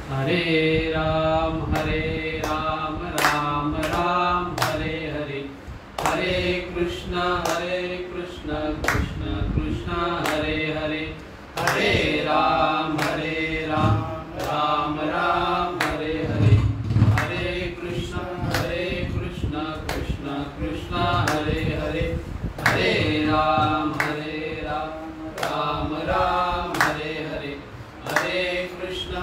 हरे राम राम राम हरे हरे, हरे कृष्ण कृष्ण कृष्ण हरे हरे, हरे राम राम राम हरे हरे, हरे कृष्ण कृष्ण कृष्ण हरे हरे, हरे राम राम राम हरे हरे, हरे कृष्ण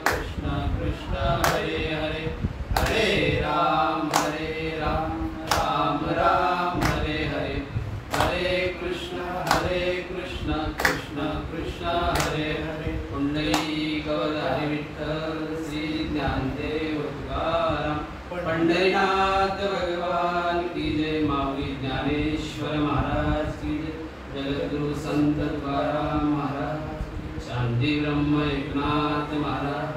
कृष्ण कृष्ण हरे हरे, हरे राम राम राम हरे हरे, हरे कृष्ण कृष्ण कृष्ण हरे हरे। पुंडलिक हरि विठ्ठल श्री ज्ञानदेव तुकाराम, पंढरीनाथ भगवान की जय। माऊली ज्ञानेश्वर महाराज की जय, जगद्गुरु संत तुकाराम महाराज, शांती ब्रह्म एकनाथ महाराज,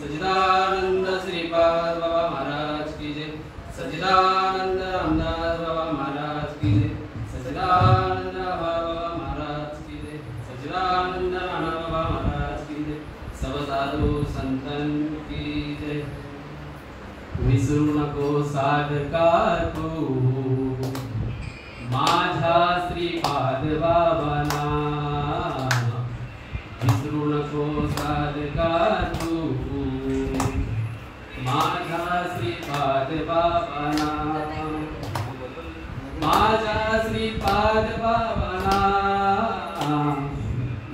सच्चिदानंद श्रीपाद बाबा महाराज की जय, सच्चिदानंद रामदास बाबा महाराज की जय, सच्चिदानंद बाबा महाराज की जय, सच्चिदानंद राणा बाबा महाराज की जय, सब साधु संतन की जय। विसरू नको साधका तू माझा श्रीपाद बाबांना, विसरू नको साधका तू माझा श्रीपाद बाबांना, माझा श्रीपाद बाबांना,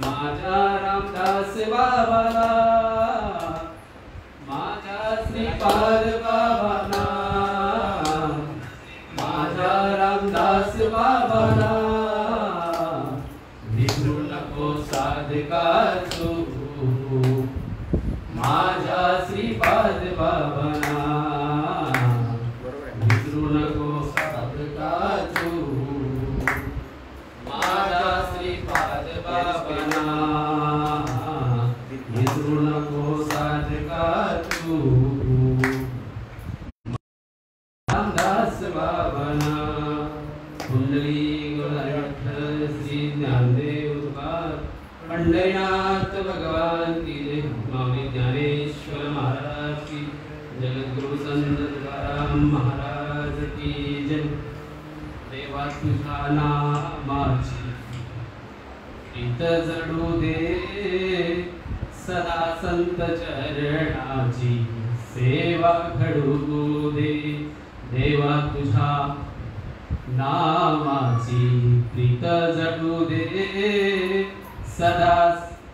माझा रामदास बाबांना, माझा श्रीपाद बाबांना, माझा रामदास बाबांना, विसरू नको साधका तू माझा श्रीपाद बाबांना, विसरू नको साधका तू माझा श्रीपाद बाबांना, विसरू नको साधका तू रामदास बाबांना। पुंडलिक हरि विठ्ठल श्री ज्ञानदेव तुकाराम, पंढरीनाथ भगवान की जय। माऊली ज्ञानेश्वर महाराज की, जगद्गुरु संत तुकाराम महाराज की जय। देवा तुझ्या नामाची प्रीत जडू दे, सदा संत चरणाची सेवा घडू दे। देवा तुझ्या नामाची प्रीत जडू दे, सदा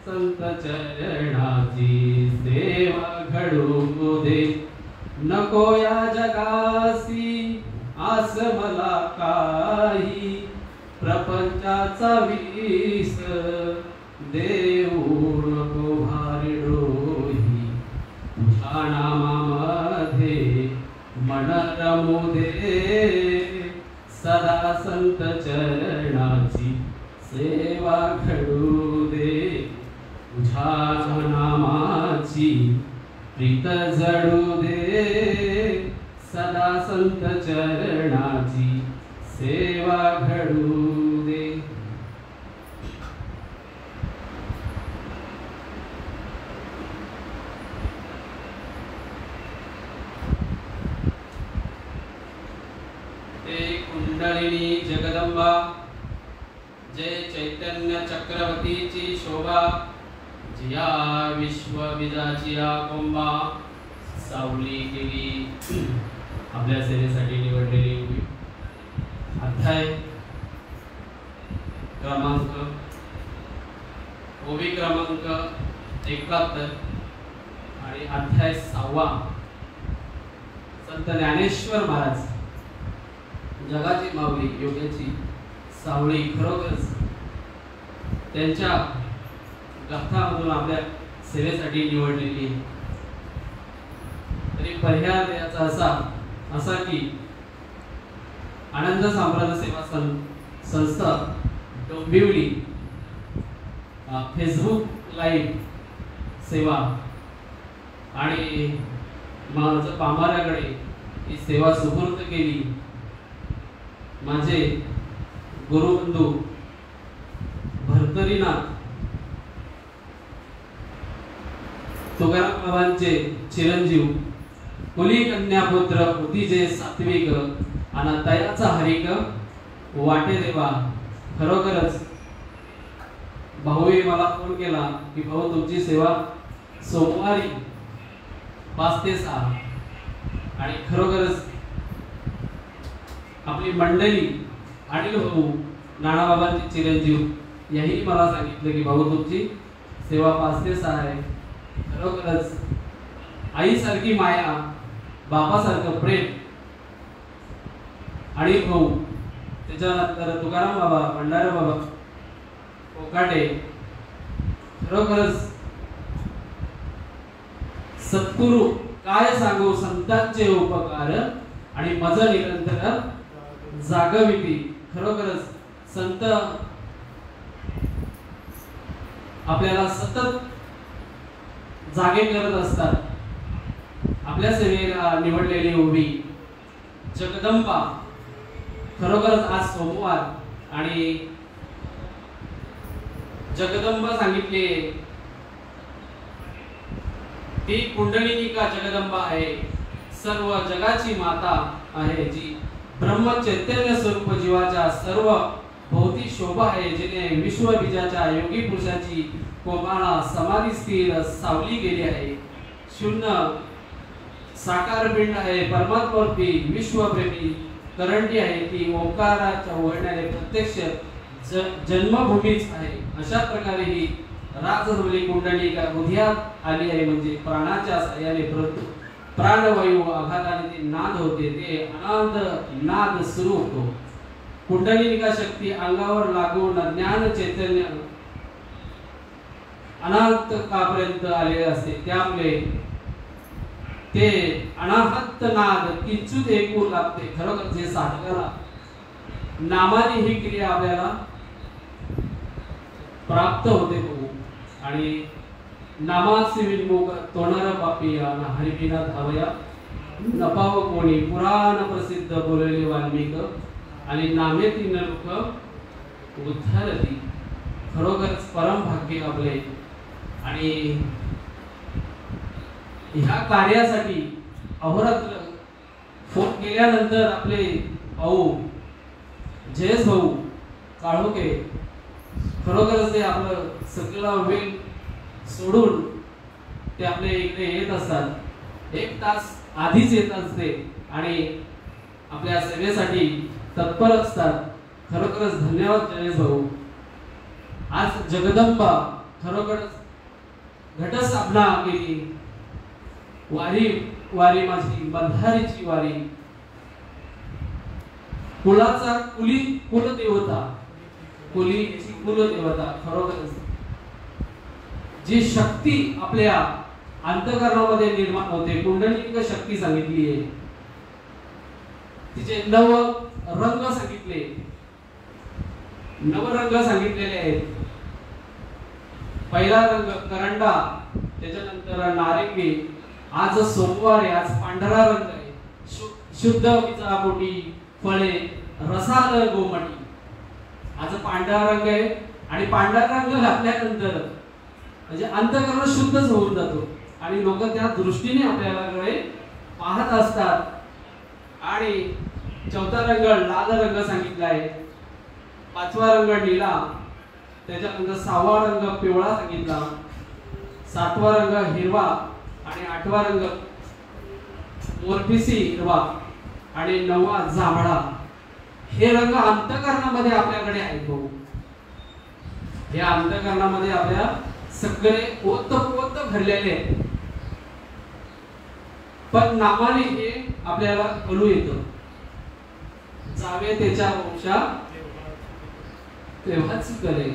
संत चरणाची सेवा घडू दे। नको या जगासी आस मला काही, प्रपंचाचा विस देऊ नको भारी डोही। तुझ्या नामामध्ये मन रमू दे, सदा संत चरणाची सेवा घडू दे। तुझ्या नामाची प्रीत जडू दे, सदा संत चरणाची सेवा घडू दे। कुंडलिनी जगदंबा, जय चैतन्य चक्रवर्तीची शोभा, जिया विश्वविदाची कोंबा, सावली केली आपल्या सेवेसाठी निवडलेली उभी। अध्याय क्रमांक ओबी क्रमांक 71 आणि अध्याय 6वा। संत ज्ञानेश्वर महाराज जगाची माऊली योग्याची सावळी खरोखरच त्यांच्या गाथामधून आपल्या सेवेसाठी निवडलेली आहे। तरी पर्याय याचा असा की आनंद साम्राज्य सेवा संस्था डोंबिवली फेसबुक लाईव्ह सेवा आणि माझं पामाऱ्याकडे ही सेवा सुपूर्द केली। माझे गुरुबंधू भरतरीनाथ तुकाराम बाबांचे चिरंजीव कुली कन्यापुत्र होती जे सात्विक आणि दयाचा हरिक वाटे देवा. खरोखरच भाऊने मला फोन केला की भाऊ तुमची सेवा सोमवारी 5 ते 6 आणि खरोखरच आपली मंडळी आणि भाऊ नानाबाबांचे चिरंजीव याही मला सांगितलं की भाऊ तुमची सेवा 5 ते 6 आहे. खरोखरच आईसारखी माया, बापासारखं प्रेम आणि भाऊ, त्याच्यानंतर तुकाराम बाबा, भंडारा बाबा, कोकाटे, खरोखरच सद्गुरु काय सांगू संतांचे उपकार आणि मज निरंतर जागविती. खरोखरच संत आपल्याला सतत जागे करत असतात. आपल्या सेवेला निवडलेली उभी जगदंबा, खरोखरच आज सोमवार आणि जगदंबा सांगितले ती कुंडलिनिका जगदंबा आहे, सर्व जगाची माता आहे, जी ब्रह्म चैतन्य स्वरूप जीवाच्या सर्व भौतिक शोभा आहे, जिने विश्वबीजाच्या योगी पुरुषाची कोमाला समाधी स्थिर सावली गेली आहे. शून्य साकार पिंड आहे, परमात्मारूपी विश्वप्रेमी करंडी आहे, ती ओंकाराच्या ओढण्याने प्रत्यक्ष जन्मभूमीच आहे. अशा प्रकारे ही राजधवली कुंडलिका हृदयात आली आहे, म्हणजे प्राणाच्या साह्याने प्राणवायू आघाताने ते नाद होते, ते अनाद नाद सुरू होतो. कुंडलिका शक्ती अंगावर लागून ज्ञान चैतन्य अनंत कापर्यंत आलेले असते. त्यामुळे ते अनाहत नाद किंचित ऐकू लागते. खरोखर जे साधकाला नामाने ही क्रिया आपल्याला प्राप्त होते आणि नामाचे विनमुख तोणार पापिया ना हरिबिना धावया नपाव कोणी पुराण प्रसिद्ध बोलले वाल्मिक आणि नामे तीन लोक उद्धारती. खरोखरच परम भाग्य आपले. आणि ह्या कार्यासाठी अहोरात्र फोन केल्यानंतर आपले भाऊ जयेश भाऊ काळोखे खरोखरच ते आपलं सगळं वेळ सोडून ते आपल्या इकडे येत असतात. 1 तास आधीच येत असते आणि आपल्या सेवेसाठी तत्पर असतात. खरोखरच धन्यवाद जयेश भाऊ. आज जगदंबा खरोखरच घटस्थापना केली. वारी माझी बंधारीची वारी, कुलाचा कुलदेवता, कुलीची कुलदेवता. खरोखरच जी शक्ती आपल्या अंतःकरणामध्ये निर्माण होते, कुंडलिका शक्ती सांगितली आहे. तिचे 9 रंग सांगितले, 9 रंग सांगितलेले आहेत. पहिला रंग करंडा, त्याच्यानंतर नारिंगी. आज सोमवार आहे, आज पांढरा रंग आहे. शुद्ध बीजापोटी फळे रसाळ गोमटी. आज पांढरा रंग आहे आणि पांढरा रंग घातल्यानंतर म्हणजे अंतःकरण शुद्धच होऊन जातो आणि लोक त्या दृष्टीने आपल्याकडे पाहत असतात. आणि 4था रंग लाल रंग सांगितला आहे. 5वा रंग निळा, त्याच्यानंतर 6वा रंग पिवळा सांगितला. 7वा रंग हिरवा आणि 8वा रंग मोरपिसी हिरवा आणि 9वा जांभळा. हे रंग अंतःकरणामध्ये आपल्याकडे आहेत भाऊ. हे अंतःकरणामध्ये आपल्या सगळे ओतप्रोत भरलेले आहेत. पण नामाने हे आपल्याला कळू येतं. जावे त्याच्या वंशा तेव्हाच करेल.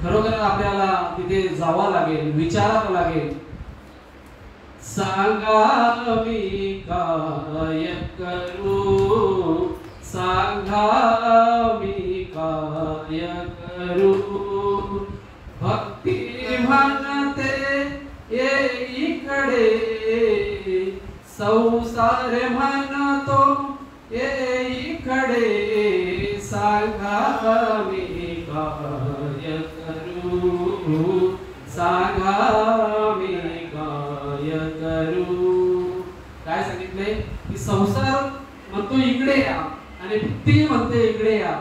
खरोखर आपल्याला तिथे जावं लागेल, विचारावं लागेल. सांगा मी काय करू, सांगा मी काय करू, भक्ती म्हणते येईकडे, संसार म्हणतो येईकडे, सांगा मी काय करू, सांगा मी काय संसार म्हणतो इकडे या आणि भक्ती म्हणते इकडे या.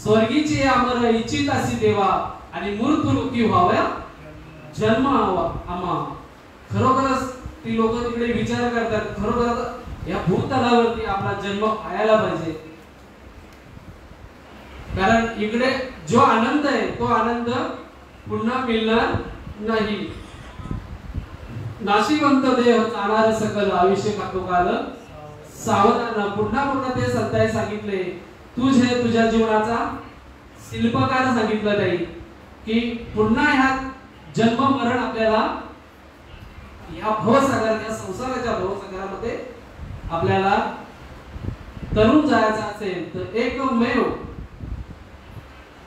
स्वर्गीचे अमर इच्छित असी देवा आणि मूर्तरूपी व्हाव्या जन्म आम्हा. खरोखरच ती लोक तिकडे विचार करतात, खरोखर या भूतलावरती आपला जन्म व्हायला पाहिजे. कारण इकडे जो आनंद आहे तो आनंद पुन्हा मिळणार नाही. नाशिवंत देह जाणार सकल आयुष्य काल सावधान. पुन्हा पुन्हा ते संतांनी सांगितले, तुझे तुझ्या जीवनाचा शिल्पकार सांगितलं नाही की पुन्हा ह्या जन्म मरण आपल्याला या भवसागर या संसाराच्या भवसागरामध्ये आपल्याला तरुण जायचं असेल तर एकमेव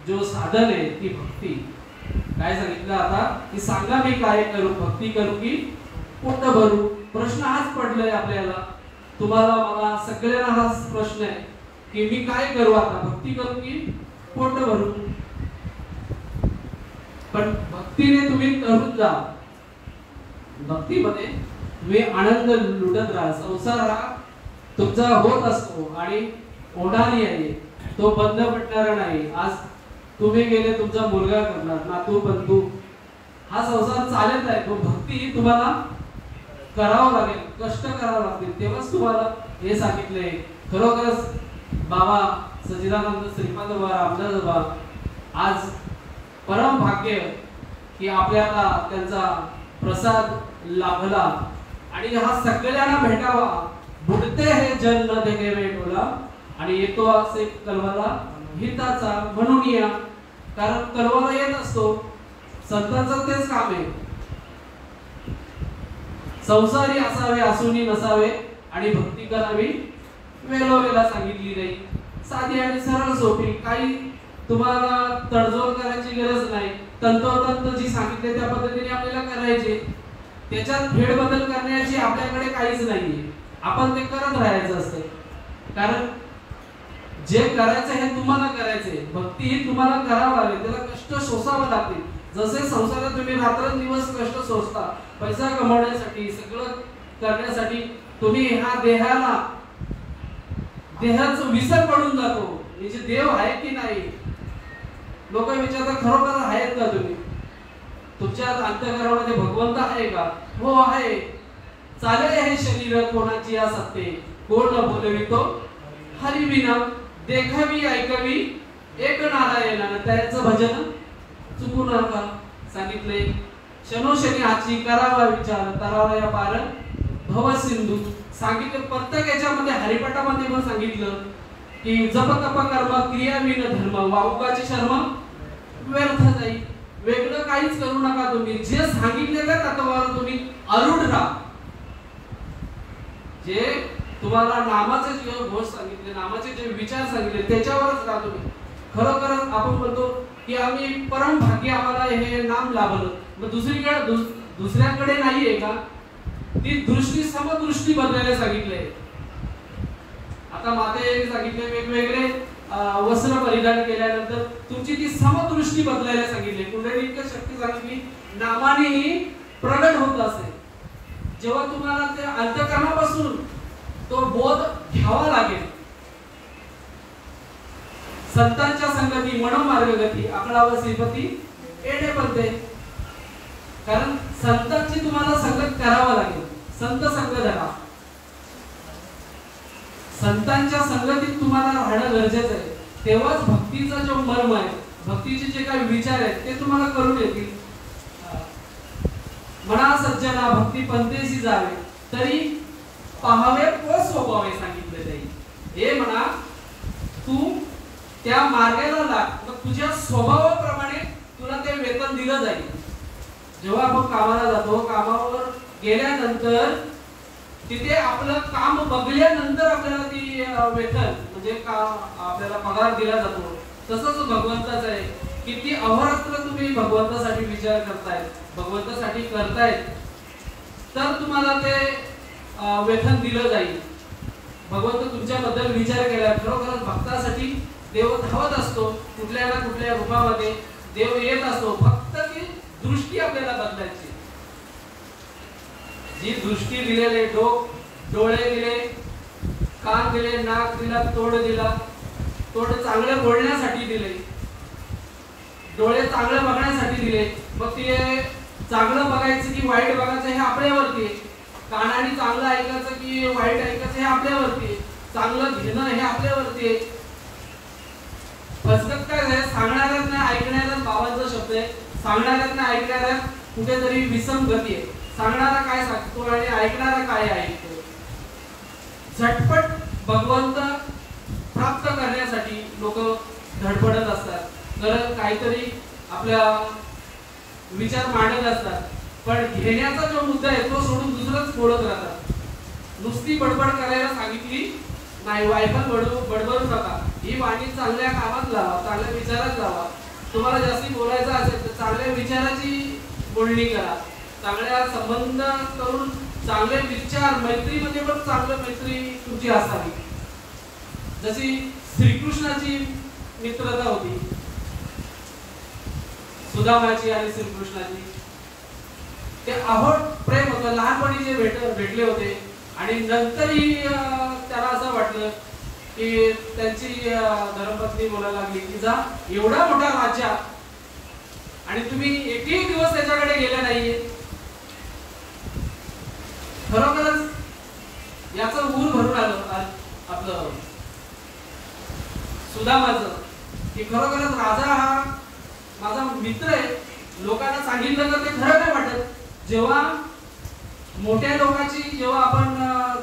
जो साधन आहे ती भक्ती. काय सांगितलं आता की सांगा मी काय करू, भक्ती करू की पोट भरू. प्रश्न हाच पडलाय आपल्याला, तुम्हाला मला सगळ्यांना हाच प्रश्न आहे की मी काय करू आता, भक्ती करू की पोट भरू. पण भक्तीने तुम्ही तरुण जा, भक्तीमध्ये तुम्ही आनंद लुटत राहा. संसार हा तुमचा होत असतो आणि ओढाणी आहे, तो बंद पडणार नाही. आज तुम्ही गेले तुमचा मुलगा करणार, नातू बंधू, हा संसार चालत आहे. तो भक्ती तुम्हाला करावं लागेल, कष्ट करावं लागतील, तेव्हाच तुम्हाला हे सांगितले. खरोखरच बाबा सच्चिदानंद श्रीपाद बाबा रामदास बाबा आज परम भाग्य की आपल्याला त्यांचा प्रसाद लाभला आणि हा सगळ्यांना भेटावा. बुडते हे जन न देखे भेटोला आणि येतो असे कळवाला हिताचा म्हणून या. कारण कळवाला येत असतो, संतांचं तेच काम आहे. संसारी असावे असूनी नसावे आणि भक्ती करावी वेळोवेळा सांगितली नाही. साधी आणि सरळ सोपी, काही तुम्हाला तडजोड करायची गरज नाही. तंतोतंत जी सांगितले त्या पद्धतीने आपल्याला करायचे, त्याच्यात फेरबदल करण्याची आपल्याकडे काहीच नाहीये. आपण ते करत राहायचं असते. कारण जे करायचं हे तुम्हाला करायचंय, भक्ती ही तुम्हाला करावं लागेल, त्याला कष्ट सोसावं लागतील. जसे संसारात तुम्ही रात्रंदिवस कष्ट सोसता पैसा कमवण्यासाठी, सगळं करण्यासाठी, तुम्ही ह्या देहाचं विसर पडून जातो. म्हणजे देव आहे की नाही, लोक विचारतात खरोखर आहेत का तुम्ही, तुमच्या अंतःकरणामध्ये भगवंत आहे का? हो आहे. चाले हे शरीर कोणाची या सत्ते, कोण न बोलवितो हरिविना. देखावी ऐकावी एक नारायण, त्याचं भजन चुकू नका. सांगितले शनोशनी आची करावा विचार, तरावा या पार भव सिंधू. सांगितलं प्रत्येक याच्यामध्ये हरिपाठामध्ये पण सांगितलं की जप तप कर्म क्रिया विन धर्म, वावगाचे शर्म व्यर्थ जाई. वेगळं काहीच करू नका. तुम्ही जे सांगितले त्या तत्वावर तुम्ही आरूढ राहा. जे तुम्हाला नामाचे जे गोष्ट सांगितले, नामाचे जे विचार सांगितले त्याच्यावरच राहा तुम्ही. खरोखरच आपण म्हणतो की आम्ही परम भाग्य, आम्हाला हे नाम लाभलं. मग दुसऱ्याकडे नाहीये का? ती दृष्टी समदृष्टी बदलायला सांगितले. आता माते सांगितले वेगवेगळे वस्त्र परिधान केल्यानंतर तुमची ती समदृष्टी बदलायला सांगितली. कुंडलिक शक्ती सांगितली नामाने प्रगट होत असे. जेव्हा तुम्हाला ते अंतःकरणापासून तो बोध घ्यावा लागेल. संतांच्या संगती मनोमार्गगती आकडावर श्रीपती एडे बनते. कारण संतांची तुम्हाला संगत करावा लागेल. संत संग धरा. संतांच्या संगतीत तुम्हाला राहणं गरजेचं आहे. तेव्हाच भक्तीचा जो मर्म आहे, भक्तीचे जे काही विचार आहेत ते तुम्हाला करून येतील. म्हणा सज्जना भक्ती पंथेसी जावे, तरी पाहावे व सोपावे सांगितले जाईल. हे म्हणा तू त्या मार्गाला लाग, मग तुझ्या स्वभावाप्रमाणे तुला ते वेतन दिलं जाईल. जेव्हा आपण कामाला जातो, कामावर गेल्यानंतर तिथे आपलं काम बघल्यानंतर आपल्याला ती वेतन म्हणजे आपल्याला पगार दिला जातो. तसंच भगवंताचं आहे. किती अहोरात्र तुम्ही भगवंतासाठी विचार करताय, भगवंतासाठी करतायत, तर तुम्हाला ते वेतन दिलं जाईल. भगवंत तुमच्याबद्दल विचार केला. खरोखरच भक्तासाठी देव धावत असतो. कुठल्या ना कुठल्या रूपामध्ये देव येत असतो. फक्त ती दृष्टी आपल्याला बदलायची. जी दृष्टी दिलेले डोळे दिले, कान दिले, नाक दिला, तोंड दिला. तोंड चांगले बोलण्यासाठी दिले, डोळे चांगले बघण्यासाठी दिले. मग ते चांगलं बघायचं की वाईट बघायचं हे आपल्यावरती आहे. कानाने चांगलं ऐकायचं की वाईट ऐकायचं हे आपल्यावरती आहे. चांगलं घेणं हे आपल्यावरती आहे. फसगत काय आहे, सांगणाऱ्यात नाही ऐकणाऱ्यात बाबांचा शब्द आहे. सांगणाऱ्यात नाही ऐकणाऱ्यात कुठेतरी विसंगती आहे. सांगणारा काय सांगतो आणि ऐकणारा काय ऐकतो. झटपट भगवंत प्राप्त करण्यासाठी लोक धडपडत असतात, तर काहीतरी आपल्या विचार मांडत असतात, पण घेण्याचा जो मुद्दा आहे तो सोडून दुसरंच बोलत राहतात. नुसती बडबड करायला सांगितली नाही, वायफळ बडबडू नका. ही वाणी चांगल्या कामात लावा, चांगल्या विचारात लावा. तुम्हाला जास्ती बोलायचं असेल तर चांगल्या विचाराची बोलणी करा. चांगल्या संबंध करून चांगले विचार, मैत्रीमध्ये पण चांगलं मैत्री तुमची असावी. जशी श्रीकृष्णाची मित्रता होती, सुदामाची आणि श्रीकृष्णाची. ते अहोट प्रेम होतं. लहानपणी जे भेटले होते आणि नंतरही त्याला असं वाटलं की त्यांची धर्मपत्नी बोलायला लागली की जा, एवढा मोठा राजा आणि तुम्ही एकही दिवस त्याच्याकडे गेले नाहीये. खरोखरच याचं ऊर भरून आलं आपलं सुदामाचं, की खरोखरच राजा हा माझा मित्र आहे. लोकांना सांगितलं तर ते खरं नाही वाटत. जेव्हा मोठ्या लोकांची, जेव्हा आपण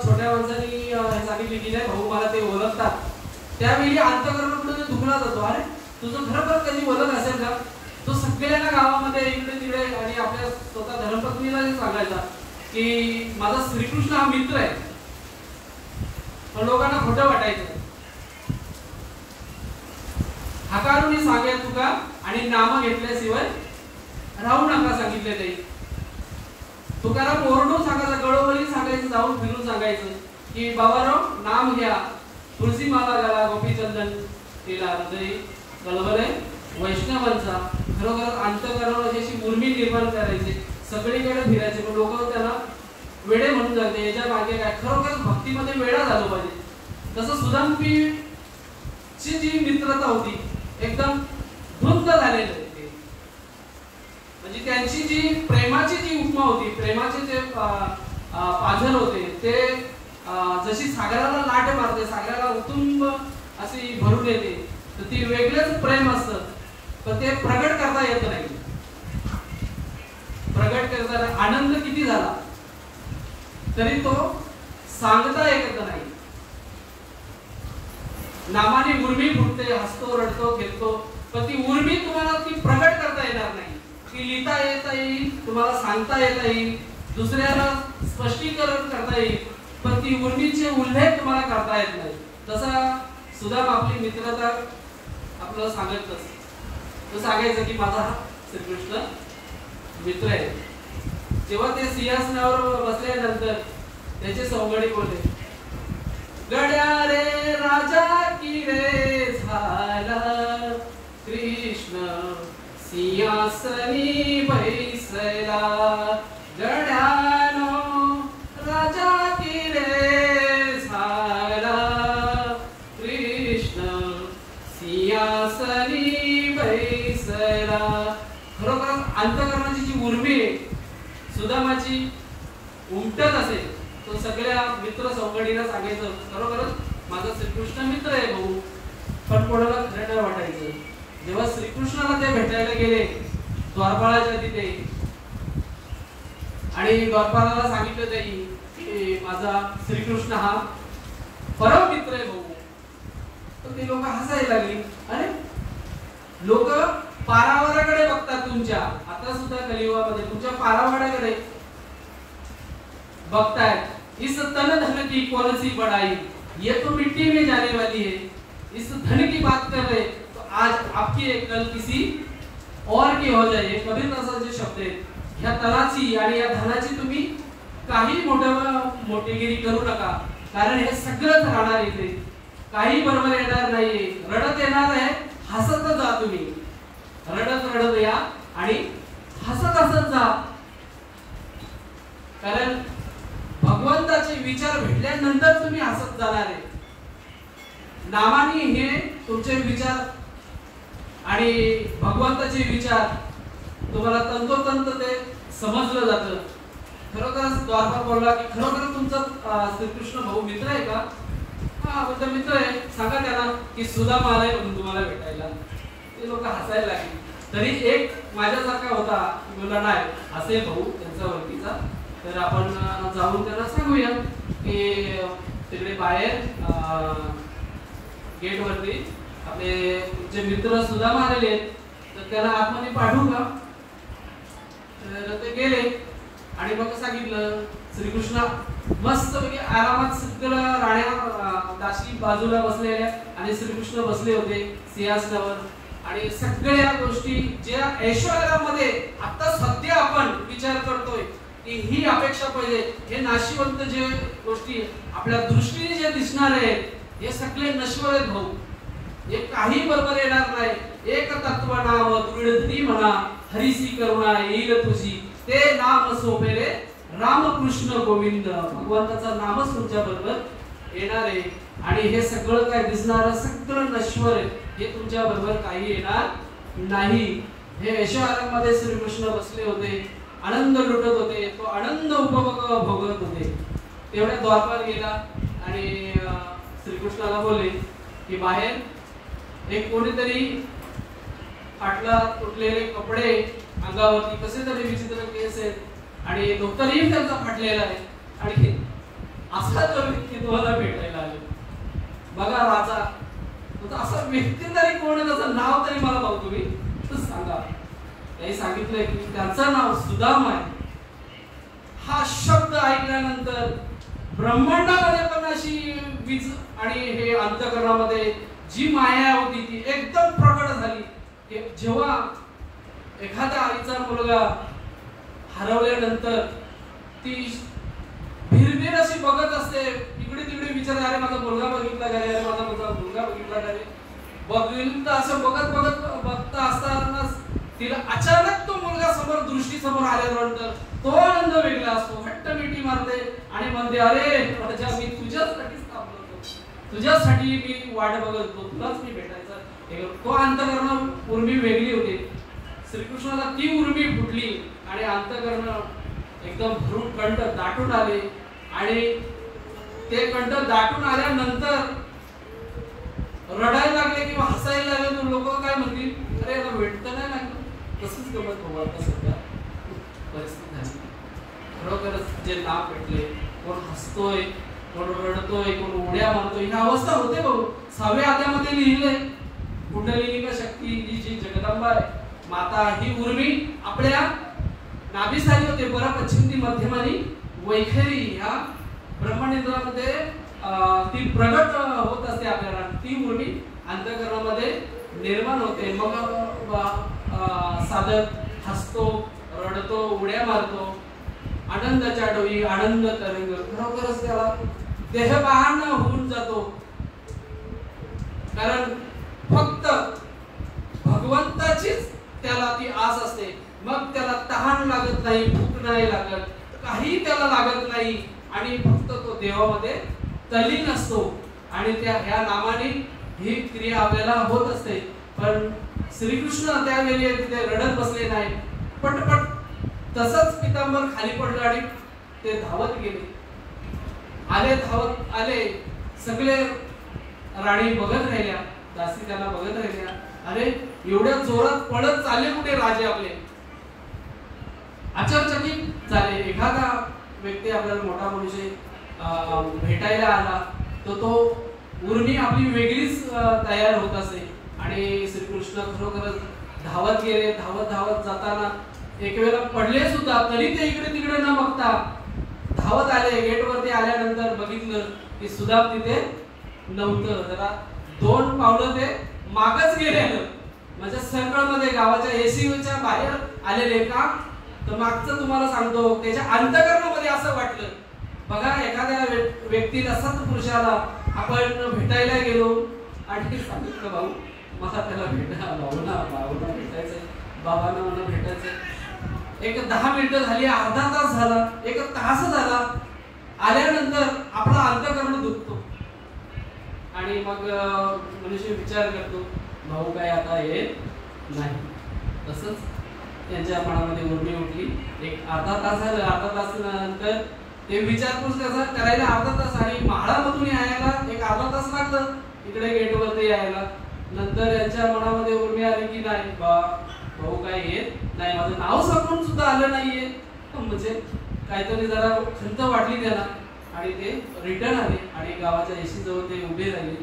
छोट्या माणसांनी सांगितली की नाही भाऊ मला ते ओळखतात, त्यावेळी अंतःकरणामध्ये दुखला जातो. अरे तुझं खरोखर कधी ओळख असेल का? तो सगळ्यांना गावामध्ये इकडे तिकडे आणि आपल्या स्वतः धर्मपत्नीला सांगायचा की माझा श्रीकृष्ण हा मित्र आहे. पण लोकांना खोटं वाटायचं. हकारून सांगाय तुका आणि नाम घेतल्याशिवाय राहू नका सांगितले ते. तुकाराम ओरडून सांगायचं, गळोगळी सांगायचं, जाऊन फिरून सांगायचं की बाबाराव नाम घ्या, तुळशी माला घाला, गोपीचंदन केला, हृदय कलवले वैष्णवांचा. खरोखर अंतःकरणावर अशी उर्मी निर्माण करायची, सगळीकडे फिरायचे. पण लोक त्याला वेडे म्हणून जाते. याच्या मागे काय, खरोखर भक्तीमध्ये वेडा झालो पाहिजे. तसं सुदामची जी मित्रता होती एकदम धुंद झालेली होती. म्हणजे त्यांची जी प्रेमाची जी उपमा होती, प्रेमाचे जे पाझर होते ते जशी सागराला लाट मारते, सागराला उतुंब अशी भरून येते, तर ती वेगळंच प्रेम असतं. पण ते प्रगट करता येत नाही. प्रगट करताना आनंद किती झाला तरी तो सांगता येत नाही. नामाने उर्मी फुटते, हसतो, रडतो, खेळतो, पण ती उर्मी तुम्हाला ती प्रगट करता येणार नाही. ती लिहिता येता येईल, तुम्हाला सांगता येता येईल, दुसऱ्याला स्पष्टीकरण करता येईल, पण ती उर्मीचे उल्लेख तुम्हाला करता येत नाही. तसा सुदाम आपली मित्रता आपल्याला सांगत असते. तो सांगायचं की माझा श्रीकृष्ण मित्र आहे. जेव्हा ते सिंहासनावर बसल्यानंतर त्याचे सौगडी बोलले, गड्या रे राजा की रे झाला, कृष्ण सिंहासनी बैसला. गड्यानो राजा की रे झाला, कृष्ण सिंहासनी बैसला. खरोखर अंतःकरणाची जी उर्मी सुदामाची उमटत असेल, तो सगळ्या मित्र सौगडीला सांगायचं खरोखरच माझा श्रीकृष्ण मित्र आहे भाऊ. पण कोणाला खरं नाही वाटायचं. जेव्हा श्रीकृष्णाला ते भेटायला गेले द्वारपाळाच्या तिथे आणि द्वारपाळाला सांगितलं त्यांनी की माझा श्रीकृष्ण हा परम मित्र आहे भाऊ, तर ते लोक हसायला लागली. अरे लोक पारावाराकडे बघतात तुमच्या, आता सुद्धा कलियुगामध्ये तुमच्या पारावाराकडे बघतायत. इस तन धन की कौन सी बड़ाई, ये तो मिट्टी में जाने वाली है. इस धन की बात कर रहे तो आज आपकी है, कल किसी और की हो जाए. कबीरदासाचे शब्द आहेत. ह्या तनाची आणि या धनाची तुम्ही काही मोठेगिरी करू नका, कारण हे सगळंच राहणार इथे. काही बरोबर येणार नाहीये. रडत येणार आहे, हसत जा तुम्ही. रडत रडत या आणि हसत हसत जा. कारण भगवंताची देवाचे विचार भेटल्यानंतर तुम्ही हसत जाणार आहे. नामाने हे तुमचे विचार आणि भगवंताचे विचार तुम्हाला तंतोतंत ते समजलं जातं. खरोखरच द्वारपाल बोलला की खरोखर तुमचा श्रीकृष्ण भाऊ मित्र आहे का? हा बोलतो मित्र आहे. सांगा त्यांना की सुदामा आलाय म्हणून तुम्हाला भेटायला. ते लोक हसायला लागले. तरी एक माझ्यासारखा होता, बोलला नाही असे भाऊ त्यांचा ओळखीचा, तर आपण जाऊन त्यांना सांगूया की तिकडे बाहेर गेट वरती आपले जे मित्र सुदामा आलेले आहेत, तर त्याला आतमध्ये पाठवू का? तर ते गेले आणि मग सांगितलं श्रीकृष्ण मस्त पैकी आरामात सगळं राण्या दासी बाजूला बसलेल्या आणि श्रीकृष्ण बसले होते सिंहासनावर. आणि सगळ्या गोष्टी ज्या ऐश्वर्यामध्ये आता सध्या आपण विचार करतोय की ही अपेक्षा पाहिजे, हे नाशिवंत जे गोष्टी आपल्या दृष्टीने जे दिसणार आहेत हे सगळे नश्वर आहेत भाऊ. हे काही बरोबर येणार नाही. एक तत्व नाम दृढती म्हणा, हरिसी करुणा येईल तुझी, ते नाम सोपे रे रामकृष्ण गोविंद. भगवंताचं नामच तुमच्या बरोबर येणार आहे. आणि हे सगळं काय दिसणार सगळं नश्वर आहे, हे तुमच्या बरोबर काही येणार नाही. हे ऐश्वर्यामध्ये श्रीकृष्ण बसले होते, आनंद लुटत होते, तो आनंद उपभोग भोगत होते. तेवढ्या द्वारपाल गेला आणि श्रीकृष्णाला बोलले की बाहेर एक कोणीतरी फाटला तुटलेले कपडे, अंगावरती कसे तरी विचित्र केस आहेत आणि डोक्याही त्यांचा फाटलेला आहे आणि असा जो व्यक्ती तुम्हाला भेटायला आले. बघा राजा, असा व्यक्ती तरी कोण आहे, त्याचं नाव तरी मला भाऊ तुम्ही सांगा. त्यांनी सांगितलंय की त्याचं नाव सुदामा आहे. हा शब्द ऐकल्यानंतर ब्रह्मांडामध्ये पण अशी वीज आणि हे अंतःकरणामध्ये जी माया होती ती एकदम प्रकट झाली. जेव्हा एखाद्या आईचा मुलगा हरवल्यानंतर ती भिरभिर अशी बघत असते, इकडे तिकडे विचार, अरे माझा मुलगा बघितला का रे, अरे माझा मुलगा बघितला का रे. बघितलं असं बघत बघता असताना तिला अचानक तो मुलगा समोर दृष्टी समोर आल्यानंतर तो आनंद वेगळा असतो. हट्ट मिठी मारते आणि म्हणते अरे राजा, मी तुझ्यासाठीच थांबलो होतो, तुझ्यासाठी मी वाट बघत होतो, तुलाच मी भेटायचा. तो अंतःकरण उर्मी वेगळी होती. श्रीकृष्णाला ती उर्मी फुटली आणि अंतःकरण एकदम भरून कंठ दाटून आले. आणि ते कंठ दाटून आल्यानंतर रडायला लागले किंवा हसायला लागले. तर लोक काय म्हणतील, अरे याला भेटतं नाही लागलं. तसंच गमत होता सध्या परिस्थिती झाली. खरोखरच जे नाव भेटले, कोण हसतोय, कोण रडतोय, कोण उड्या मारतोय, ही अवस्था होते भाऊ. 6व्या अध्यायामध्ये लिहिलंय कुंडलिनी शक्ती ही जी जगदंबा आहे माता, ही उर्मी आपल्या नाभीस्थानी होते. पश्चिम मध्यमानी वैखरी ह्या ब्रह्मनेंद्रामध्ये ती प्रगट होत असते आपल्याला. ती उर्मी अंतःकरणामध्ये निर्माण होते. मग साधक हसतो, रडतो, उड्या मारतो, आनंदाच्या डोई आनंद तरंग. खरोखरच त्याला देहभान होऊन जातो. कारण फक्त भगवंताचीच त्याला ती आस असते. मग त्याला तहान लागत नाही, भूक नाही लागत, काही त्याला लागत नाही आणि फक्त तो देवामध्ये तल्लीन असतो. आणि त्या ह्या नामाने ही क्रिया आपल्याला होत असते. पण श्रीकृष्ण त्यावेळी तिथे रडत बसले नाही. पटपट तसंच पितांबर खाली पडलं आणि ते धावत गेले. धावत आले. सगळे राणी बघत राहिल्या, दासी त्याला बघत राहिल्या. अरे एवढ्या जोरात पळत चालले कुठे राजे आपले. आश्चर्यचकित झाले. एखादा व्यक्ती आपल्याला मोठा मनुष्य भेटायला आला तर तो उर्मी आपली वेगळीच तयार होत असे. आणि श्रीकृष्ण खरोखरच धावत गेले. धावत जाताना एक वेळेला पडले सुद्धा, तरी ते इकडे तिकडे न बघता धावत आले. गेटवरती आल्यानंतर बघितलं की सुदाम तिथे नव्हतं. जरा 2 पावलं ते मागच गेलेलं. म्हणजे सर्कलमध्ये गावाच्या एसीच्या बाहेर आलेले का. तर मागचं तुम्हाला सांगतो, त्याच्या अंतःकरणामध्ये असं वाटलं. बघा, एखाद्या व्यक्तीला सत्पुरुषाला आपण भेटायला गेलो आणि सांगितलं भाऊ मला त्याला भाऊना भेटायचंय, बाबांना मला भेटायचंय. एक 10 मिनिटं झाली, अर्धा तास झाला, एक तास झाला, आल्यानंतर आपला अंतःकरण दुखतो आणि मग मनुष्य विचार करतो भाऊ काय आता येत नाही. तसंच त्यांच्या मनामध्ये उर्मी उठली. एक अर्धा तास नंतर ते विचारपूस कसं करायला अर्धा तास आणि म्हाळामधून यायला एक अर्धा तास लागलं इकडे गेटवरती यायला. नंतर यांच्या मनामध्ये उर्मी आली की नाही भाऊ काय येत नाही, माझं नाव सांगून सुद्धा आलं नाहीये. म्हणजे काहीतरी जरा खंत वाटली त्यांना आणि ते रिटर्न आले आणि गावाच्या एसी जवळ ते उभे राहिले.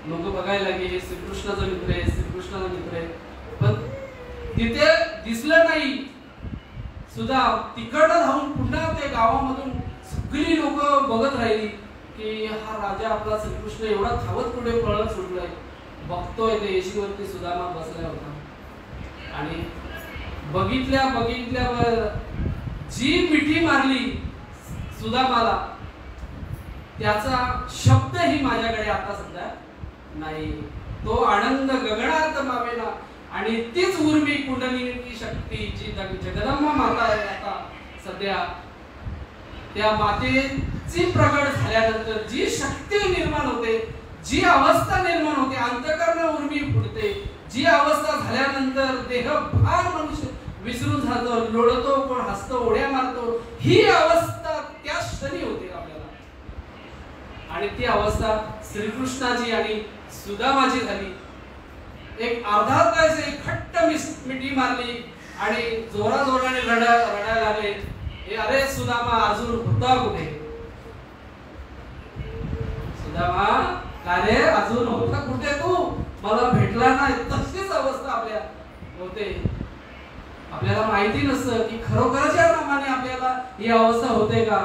लोक बघायला लागले हे श्रीकृष्णाचा मित्र आहे, श्रीकृष्णाचा मित्र आहे. पण तिथे दिसलं नाही सुद्धा. तिकडनं धावून पुन्हा ते गावामधून सगळी लोक बघत राहिली की हा राजा आपला श्रीकृष्ण एवढा धावत पुढे पळत सुटलाय. बघतोय ते एसी वरती सुदामा बसला होता आणि बघितल्यावर जी मिठी मारली सुदामाला त्याचा शब्दही माझ्याकडे आता सध्या नाही. तो आनंद गगनात मावेना आणि तीच उर्मी कुंडलिनी शक्ती जी जगदंबा माता आहे आता सध्या, त्या मातेची प्रगट झाल्यानंतर जी शक्ती निर्माण होते, जी अवस्था निर्माण होते, अंतःकरण उर्मी फुटते, जी अवस्था झाल्यानंतर देह भान मनुष्य विसरून जातो, लोळतो, कोण हसतो, उड्या मारतो, ही अवस्था त्या क्षणी होते आपल्याला. आणि ती अवस्था श्रीकृष्णाची आणि सुदामाची झाली. एक अर्धा तास एक खट्ट मिठी मारली आणि जोराने रडायला लागले. अरे सुदामा अजून होता कुठे? सुदामा का रे अजून होता कुठे तू? मला भेटला नाही. तशीच अवस्था आपल्या होते. आपल्याला माहिती नसतं की खरोखरच या नामाने आपल्याला ही अवस्था होते का.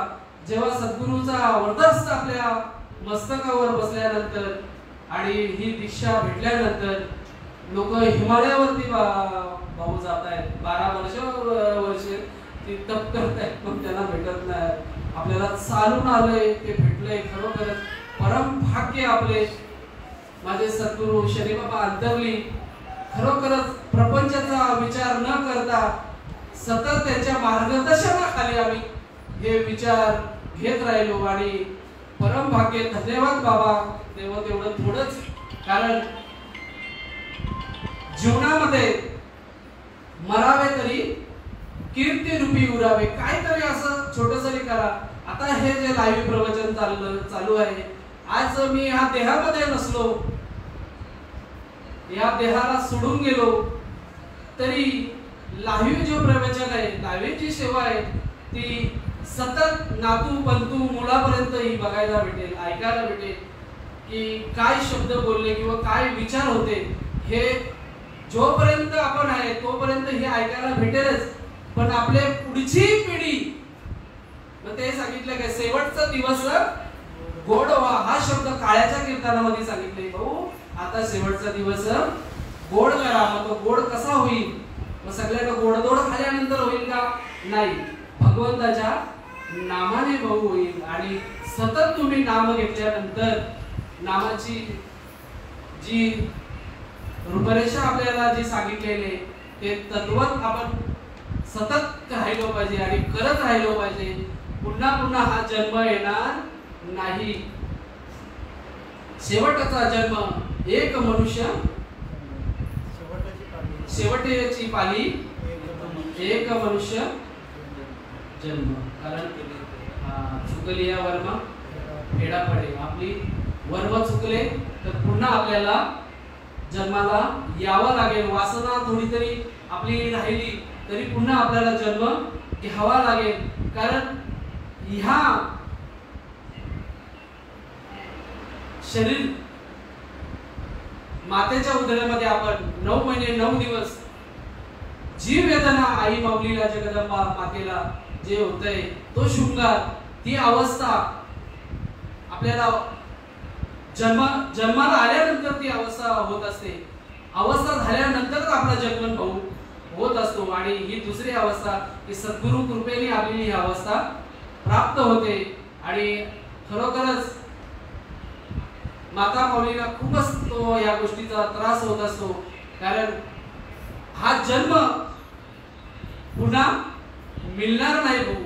जेव्हा सद्गुरूचा वरदहस्त आपल्या मस्तकावर बसल्यानंतर आणि ही दीक्षा भेटल्यानंतर लोक हिमालयावरती भाऊ जात आहेत. 12 वर्ष ती तप करतायत पण त्यांना भेटत नाही. आपल्याला चालून आलंय ते भेटलंय. खरोखरच परम भाग्य आपले. माझे सद्गुरू शनी बाबा अंतरली खरोखरच प्रपंचाचा विचार न करता सतत त्यांच्या मार्गदर्शनाखाली आम्ही हे विचार घेत राहिलो आणि परम भाग्य. धन्यवाद बाबा. तेवढं थोडंच, कारण जीवनामध्ये मरावे तरी कीर्ती रूपी उरावे, काहीतरी असं छोटंसं करा. आता हे जे लाईव्ह प्रवचन चालू आहे, आज मी ह्या देहामध्ये नसलो, या देहाला सोडून गेलो तरी लाईव्ह जो प्रवचन आहे, लाईव्ह जी सेवा आहे ती सतत नातू पंतू मुलापर्यंत ही बघायला भेटेल, ऐकायला भेटेल की काय शब्द बोलले किंवा काय विचार होते. हे जोपर्यंत आपण आहे तोपर्यंत हे ऐकायला भेटेलच. पण आपले पुढची पिढी, मग ते सांगितलं काय शेवटचा दिवस गोड व्हा, हा शब्द काळ्याच्या कीर्तनामध्ये सांगितले. भाऊ आता शेवटचा दिवस गोड करा. मग तो गोड कसा होईल? मग सगळ्यांना गोडधोड खाल्यानंतर होईल का? नाही, भगवंताच्या नामाने भाऊ होईल. आणि सतत तुम्ही नाम घेतल्यानंतर नामाची जी रूपरेषा आपल्याला जी सांगितलेले ते तत्वत आपण सतत राहिलो पाहिजे आणि करत राहिलो पाहिजे. पुन्हा पुन्हा हा जन्म येणार नाही. शेवटचा जन्म एक मनुष्य, शेवटची पाली एक मनुष्य जन्म. कारण चुकली या वर्म फेडा पडे. आपली वर्म चुकले तर पुन्हा आपल्याला जन्माला यावं लागेल. वासना थोडी तरी आपली राहिली तरी पुन्हा आपल्याला जन्म घ्यावा लागेल. कारण ह्या शरीर मातेच्या उदरामध्ये आपण 9 महिने 9 दिवस जी वेदना आई माऊलीला जगदंबा मातेला जे होतंय, तो शृंगार, ती अवस्था आपल्याला जन्माला आल्यानंतर ती अवस्था होत असते. अवस्था झाल्यानंतर आपला जन्म भाऊ होत असतो. आणि ही दुसरी अवस्था की सद्गुरु कृपेने आपली ही अवस्था प्राप्त होते. आणि खरोखरच माता माऊलीला खूपच तो या गोष्टीचा त्रास होत असतो. कारण हा जन्म पुन्हा मिळणार नाही भाऊ.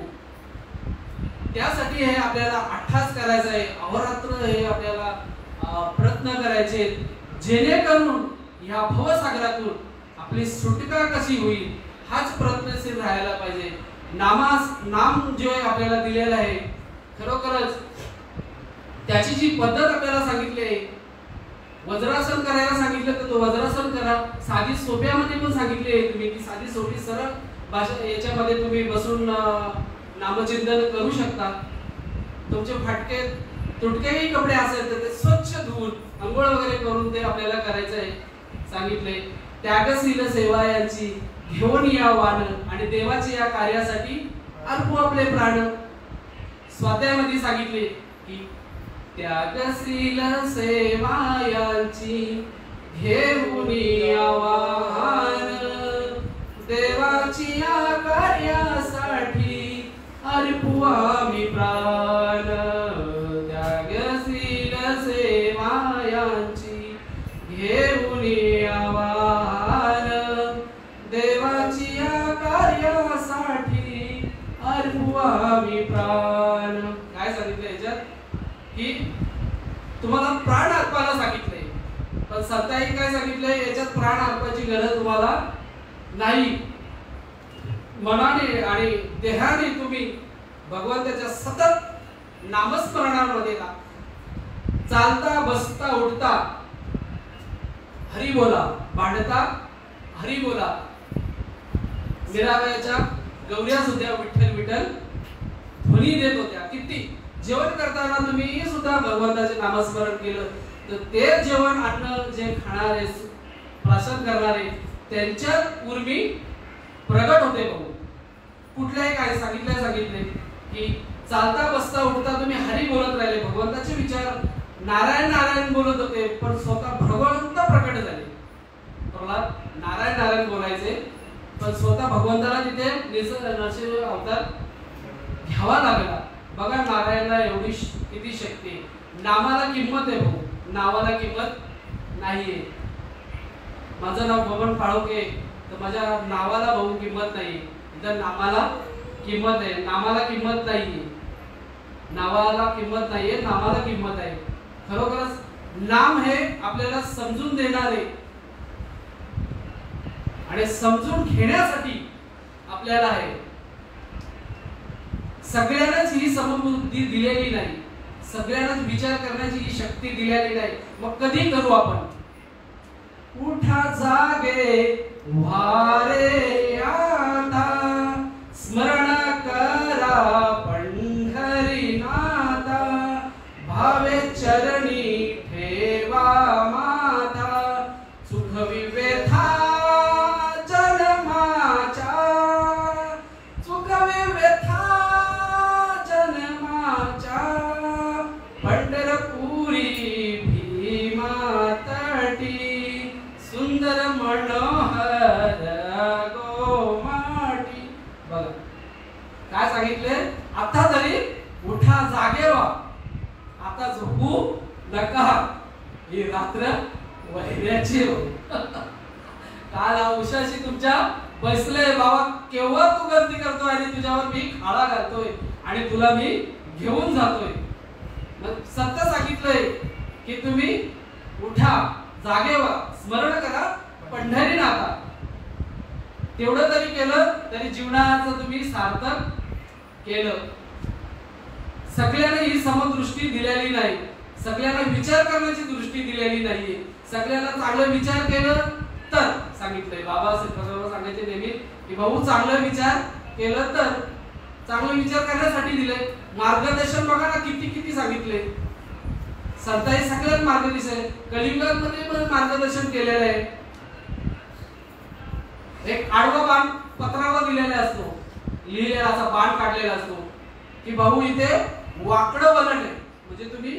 त्यासाठी हे आपल्याला अठ्ठास करायचं आहे, अहोरात्र हे आपल्याला प्रयत्न करायचे, जेणेकरून या भवसागरातून आपली सुटका कशी होईल हाच प्रयत्नशील राहायला पाहिजे. नाम जे आपल्याला दिलेलं आहे खरोखरच त्याची जी पद्धत आपल्याला सांगितली आहे, वज्रासन करायला सांगितलं तर तो वज्रासन करा. साधी सोप्यामध्ये पण सांगितले आहे तुम्ही की साधी सोपी सरळ भाषा याच्यामध्ये तुम्ही बसून नामचिंतन करू शकता. तुमचे फाटके तुटकेही कपडे असेल तर ते स्वच्छ धुवून अंघोळ वगैरे करून ते आपल्याला करायचं आहे सांगितले. त्यागशील सेवा यांची घेऊन या वाण आणि देवाच्या या कार्यासाठी अर्पू आपले प्राण. स्वाध्यायामध्ये सांगितले की त्यागशील सेवा यांची घेऊन या वाण देवाची या कार्यासाठी अर्पू आम्ही प्राण. त्यागशील सेवा यांची घेऊन या वाण देवाची या कार्यासाठी अर्पू आम्ही प्राण. काय सांगितलं याच्यात की तुम्हाला प्राण अर्पायला सांगितलंय, पण सत्ताही काय सांगितलंय याच्यात प्राण अर्पायची गरज तुम्हाला नाही. मनाने आणि देहाने तुम्ही भगवंताच्या सतत नामस्मरणामध्ये ला. चालता बसता उठता हरी बोला, भांडता हरी बोला. मीराबाईच्या गौऱ्या सुद्धा विठ्ठल विठ्ठल ध्वनी देत होत्या. किती जेवण करताना तुम्ही सुद्धा भगवंताचे नामस्मरण केलं तर ते जेवण अन्न जे खाणारे प्राशन करणारे त्यांच्या उर्मी प्रगट होते. भाऊ कुठल्याही काय सांगितले की चालता बसता उठता तुम्ही हरी बोलत राहिले. भगवंताचे विचार नारायण नारायण बोलत होते, पण स्वतः भगवंत प्रकट झाले. प्रल्हाद नारायण नारायण बोलायचे, पण स्वतः भगवंताला तिथे नरसिंह अवतार घ्यावा लागला. बघा नारायणला एवढी किती शक्ती आहे. नामाला किंमत आहे भाऊ, नावाला किंमत नाहीये. माझं नाव बबन फाळोके तर माझ्या नावाला भाऊ किंमत नाही, तर नामाला किंमत आहे. नामाला किंमत नाहीये, नावाला किंमत नाहीये, नामाला किंमत आहे. खरोखरच नाम हे आपल्याला समजून देणारे आणि समजून घेण्यासाठी आपल्याला आहे. सगळ्यांनाच ही समबुद्धी दिलेली नाही, सगळ्यांनाच विचार करण्याची ही शक्ती दिलेली नाही. मग कधी करू आपण? उठा जागे वारे आता स्मरण करा पंढरी नाथा भावे चरणी ठेवा माता सुखवी व्यथा जन्माच्या सुखवी व्यथा जन्माच्या पंढरपुरी भीमा तटी सुंदर मनोहर गोमाटी. बघा काय सांगितले, आता तरी उठा जागे व्हा, आता झोपू नका, ही रात्र वैऱ्याची हो. काल उशाशी तुमच्या बसले बाबा, केव्हा तू गर्दी करतोय आणि तुझ्यावर मी खाडा घालतोय आणि तुला मी घेऊन जातोय. मग सत्य सांगितलंय की तुम्ही उठा जागे व्हा, स्मरण करा पंढरी नाथा. तेवढं तरी केलं तरी जीवनाचं तुम्ही सार्थक केलं. सगळ्यांना ही समदृष्टी दिलेली नाही, सगळ्यांना विचार करण्याची दृष्टी दिलेली नाहीये. सगळ्यांना चांगलं विचार केलं तर सांगितलंय बाबासाहेब सांगायचे नेहमी की भाऊ चांगलं विचार केलं तर. चांगलं विचार करण्यासाठी दिले मार्गदर्शन. बघा ना किती किती सांगितले संतांनी, सगळ्यात मार्गदर्शन. कलिंगामध्ये पण मार्गदर्शन केलेलं आहे. एक आडवा बाण पत्रावर दिलेला असतो, लिहिलेला असा बाण काढलेला असतो की भाऊ इथे वाकडं वळण आहे, म्हणजे तुम्ही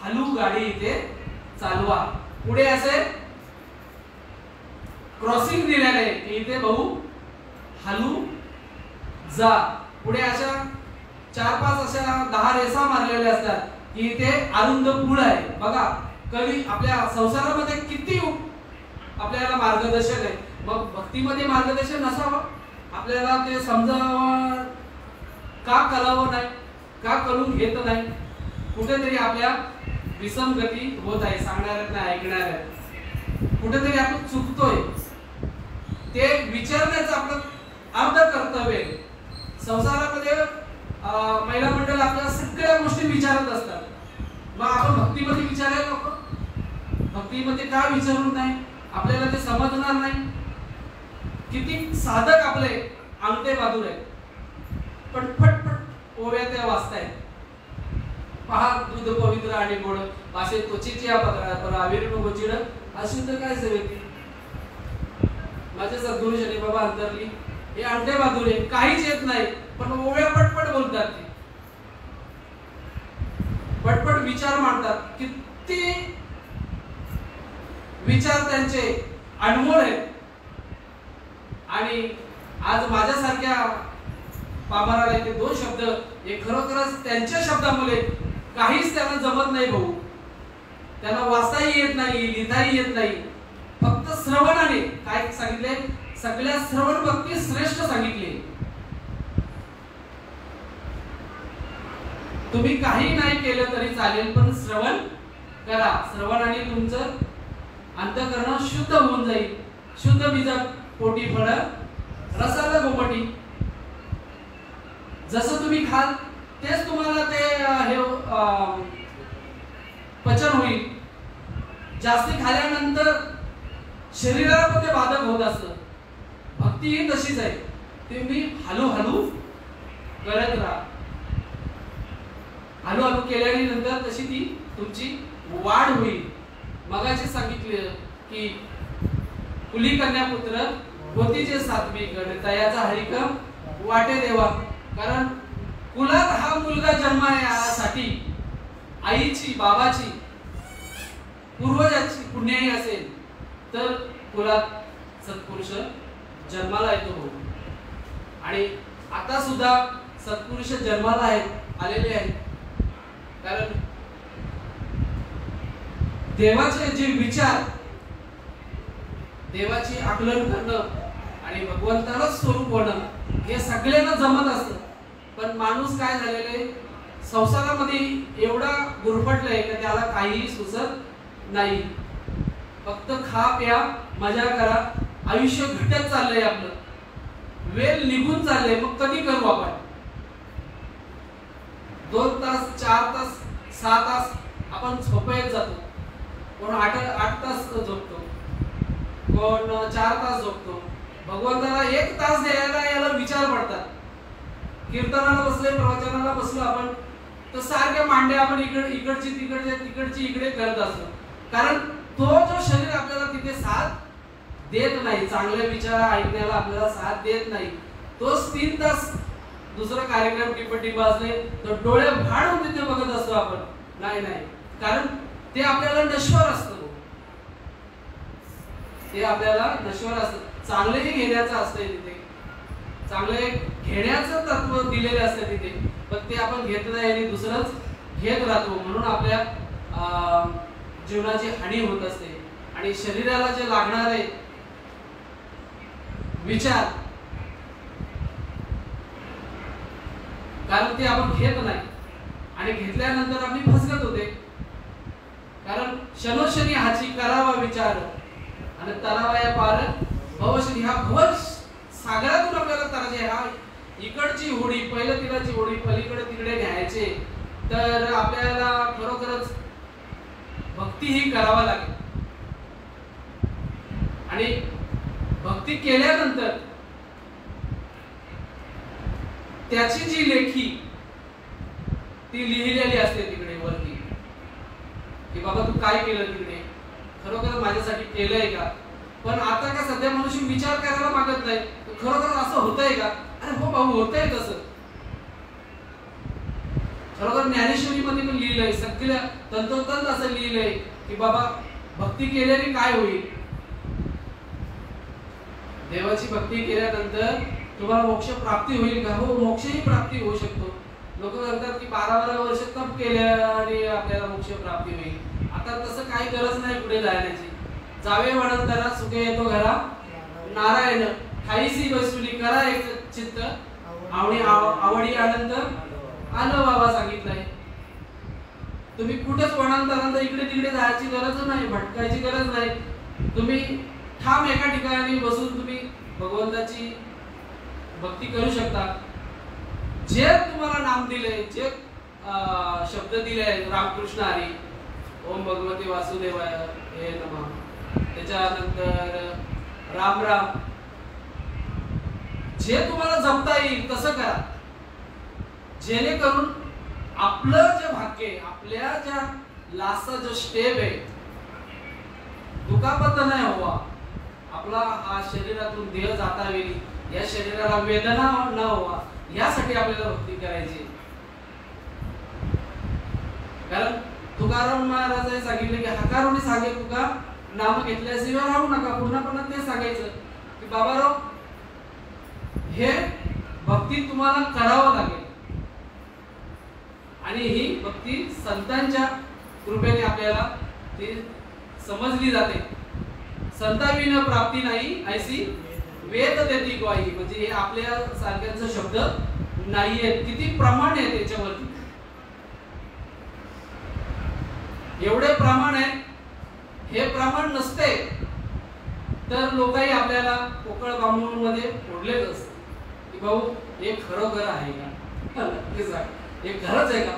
हलू गाडी इथे चालवा. पुढे असे क्रॉसिंग दिलेले आहे की इथे भाऊ हलू जा. पुढे अशा 4-5 अशा 10 रेषा मारलेल्या असतात की इथे अरुंद पूल आहे. बघा कधी आपल्या संसारामध्ये किती आपल्याला मार्गदर्शन आहे. मग भक्तीमध्ये मार्गदर्शन नसावं आपल्याला ते समजावं का करावं नाही. का कळून घेत नाही? कुठेतरी आपल्या विसंगती होत आहे, सांगणाऱ्यात नाही ऐकणाऱ्यात कुठेतरी आपण चुकतोय, ते विचारण्याचं आपलं अर्ध कर्तव्य आहे. संसारामध्ये महिला मंडळ आपल्याला सगळ्या गोष्टी विचारत असतात, मग आपण भक्तीमध्ये विचारायला नको? भक्तीमध्ये का विचारून नाही? आपल्याला ते समजणार नाही. किती साधक आपले अंगठे बहादूर आहेत, पण फटफट ओव्या त्या वाचतायत. पहा दूध पवित्र आणि गोड असे त्वचेची आविर्ण गोचिड अशी तर काय सेवेती. माझे सद्गुरू शनी बाबा अंतरली हे अंगठे बहादूर आहे, काहीच येत नाही, पण ओव्या पटपट बोलतात, ते पटपट विचार मांडतात. किती विचार त्यांचे अनमोल आहेत. आणि आज माझ्यासारख्या पामराला ते दोन शब्द हे खरोखरच त्यांच्या शब्दामुळे काहीच त्यांना जमत नाही भाऊ. त्यांना वाचताही येत नाही, लिहिताही येत नाही. फक्त श्रवणाने काय सांगितले? सगळ्या श्रवण भक्ती श्रेष्ठ सांगितले. तुम्ही काही नाही केलं तरी चालेल, पण श्रवण करा. श्रवणाने तुमचं अंतःकरण शुद्ध होऊन जाईल. शुद्ध बीजा पोटी फळ रसाला गोमटी. जसं तुम्ही खाल तेच तुम्हाला ते हे पचन होईल. जास्ती खाल्यानंतर शरीराला पण ते बाधक होत असतं. भक्ती ही तशीच आहे, तुम्ही हळूहळू करत राहा. हळूहळू केल्याने नंतर तशी ती तुमची वाढ होईल. मगाशी सांगितले की कुली कन्या पुत्र होतीचे सात्विक तयाचा हरिकम वाटे देवा. कारण कुलात हा मुलगा जन्मासाठी आईची बाबाची पूर्वजाची पुण्याई असेल तर कुलात सत्पुरुष जन्माला येतो. आणि आता सुद्धा सत्पुरुष जन्माला आहेत, आलेले आहेत. कारण देवाचे जे विचार, देवाची आकलन करणं आणि भगवंताला स्वरूप होणं हे सगळ्यांना जमत असतं. पण माणूस काय झालेले संसारामध्ये एवढा गुरफटलाय की त्याला काहीही सुचत नाही. फक्त खा प्या मजा करा, आयुष्य घटत चाललंय आपलं, वेळ निघून चाललंय. मग कधी करू आपण? 2 तास 4 तास 6 तास आपण झोपेत जातो. कोण 8 तास झोपतो, कोण 4 तास झोपतो. भगवंताला 1 तास द्यायला याला विचार पडतात. कीर्तनाला बसले, प्रवचनाला बसलो आपण तर सारख्या मांड्या आपण इकडची तिकडची इकडे करत असतो. कारण तो जो शरीर आपल्याला तिथे साथ देत नाही, चांगले विचार ऐकण्याला आपल्याला साथ देत नाही. तोच 3 तास दुसरा कार्यक्रम टिपटिप असले तर डोळे फाडून तिथे बघत असतो आपण. नाही, कारण ते आपल्याला नश्वर असतं. ते आपल्याला नश्वर असतं. चांगलेही घेण्याचं असतंय तिथे, चांगले घेण्याचं तत्व दिलेले असते तिथे, पण ते आपण घेत नाही आणि दुसरंच घेत राहतो. म्हणून आपल्या जीवनाची हानी होत असते. आणि शरीराला जे लागणारे विचार, कारण ते आपण घेत नाही आणि घेतल्यानंतर आपली फसगत होते. कारण शनोशनी हाची करावा विचार आणि तरावा या पार भवशनी. हा भव सागरातून आपल्याला तरायचे. हा इकडची होडी, पहिलं तिकडची होडी पलीकडे तिकडे न्यायचे तर आपल्याला खरोखरच भक्ती ही करावा लागेल. आणि भक्ती केल्यानंतर त्याची जी लेखी ती लिहिलेली असते तिकडे वरती की बाबा तू काय केलं तिकडे, खरोखर माझ्यासाठी केलंय का. पण आता का सध्या मनुष्य विचार करायला मागत नाही, खरोखर असं होतंय का. अरे हो भाऊ, होतंय तसं. खरोखर ज्ञानेश्वरी मध्ये पण लिहिलंय, सगळ्या तंतोतंत असं लिहिलंय की बाबा भक्ती केल्याने काय होईल. देवाची भक्ती केल्यानंतर तुम्हाला मोक्ष प्राप्ती होईल का. हो, मोक्षही प्राप्ती होऊ शकतो. लोक म्हणतात की 12-12 वर्ष तप केल्याने आपल्याला मोक्ष प्राप्ती होईल. आता तसं काही गरज नाही पुढे जाण्याची. जावे वनंतरा सुखे येतो घरा नारायण ठाईसी बसुली करा एक चित्त आवडी आनंद आलं बाबा सांगितलंय. तुम्ही कुठेच वनांतरांत इकडे तिकडे जायची गरज नाही, भटकायची गरज नाही. तुम्ही ठाम एका ठिकाणी बसून तुम्ही भगवंताची भक्ती करू शकता. जे तुम्हाला नाम दिले, जे शब्द दिले रामकृष्ण हरी, ओम भगवते वासुदेवाय हे नमः, त्याच्यानंतर राम राम, जे तुम्हाला जपता येईल तसं करा. जेणेकरून आपलं जे भाग्य, आपल्या ज्या लास्टचा जो स्टेप आहे, दुखापत नाही व्हावा. आपला हा शरीरातून देह जाता वेळी या शरीराला वेदना न व्हावा, यासाठी आपल्याला भक्ती करायची. कारण तुकाराम महाराज सांगितले की हकारोनी सांगे तुका नाम घेतल्याशिवाय राहू नका. पूर्णपणे ते सांगायचं की बाबाराव, हे भक्ती तुम्हाला करावं लागेल. आणि ही भक्ती संतांच्या कृपेने आपल्याला ती समजली जाते. संताविना प्राप्ती नाही ऐसी वेद देती ग्वाही. म्हणजे हे आपल्या सारख्यांचा शब्द नाहीये. किती प्रमाण आहे त्याच्यावरती, एवढे प्रमाण आहे. हे प्रमाण नसते तर लोकही आपल्याला पोकळ बांबून मध्ये फोडलेच असते की भाऊ हे खरोखर आहे का, हे खरंच आहे का.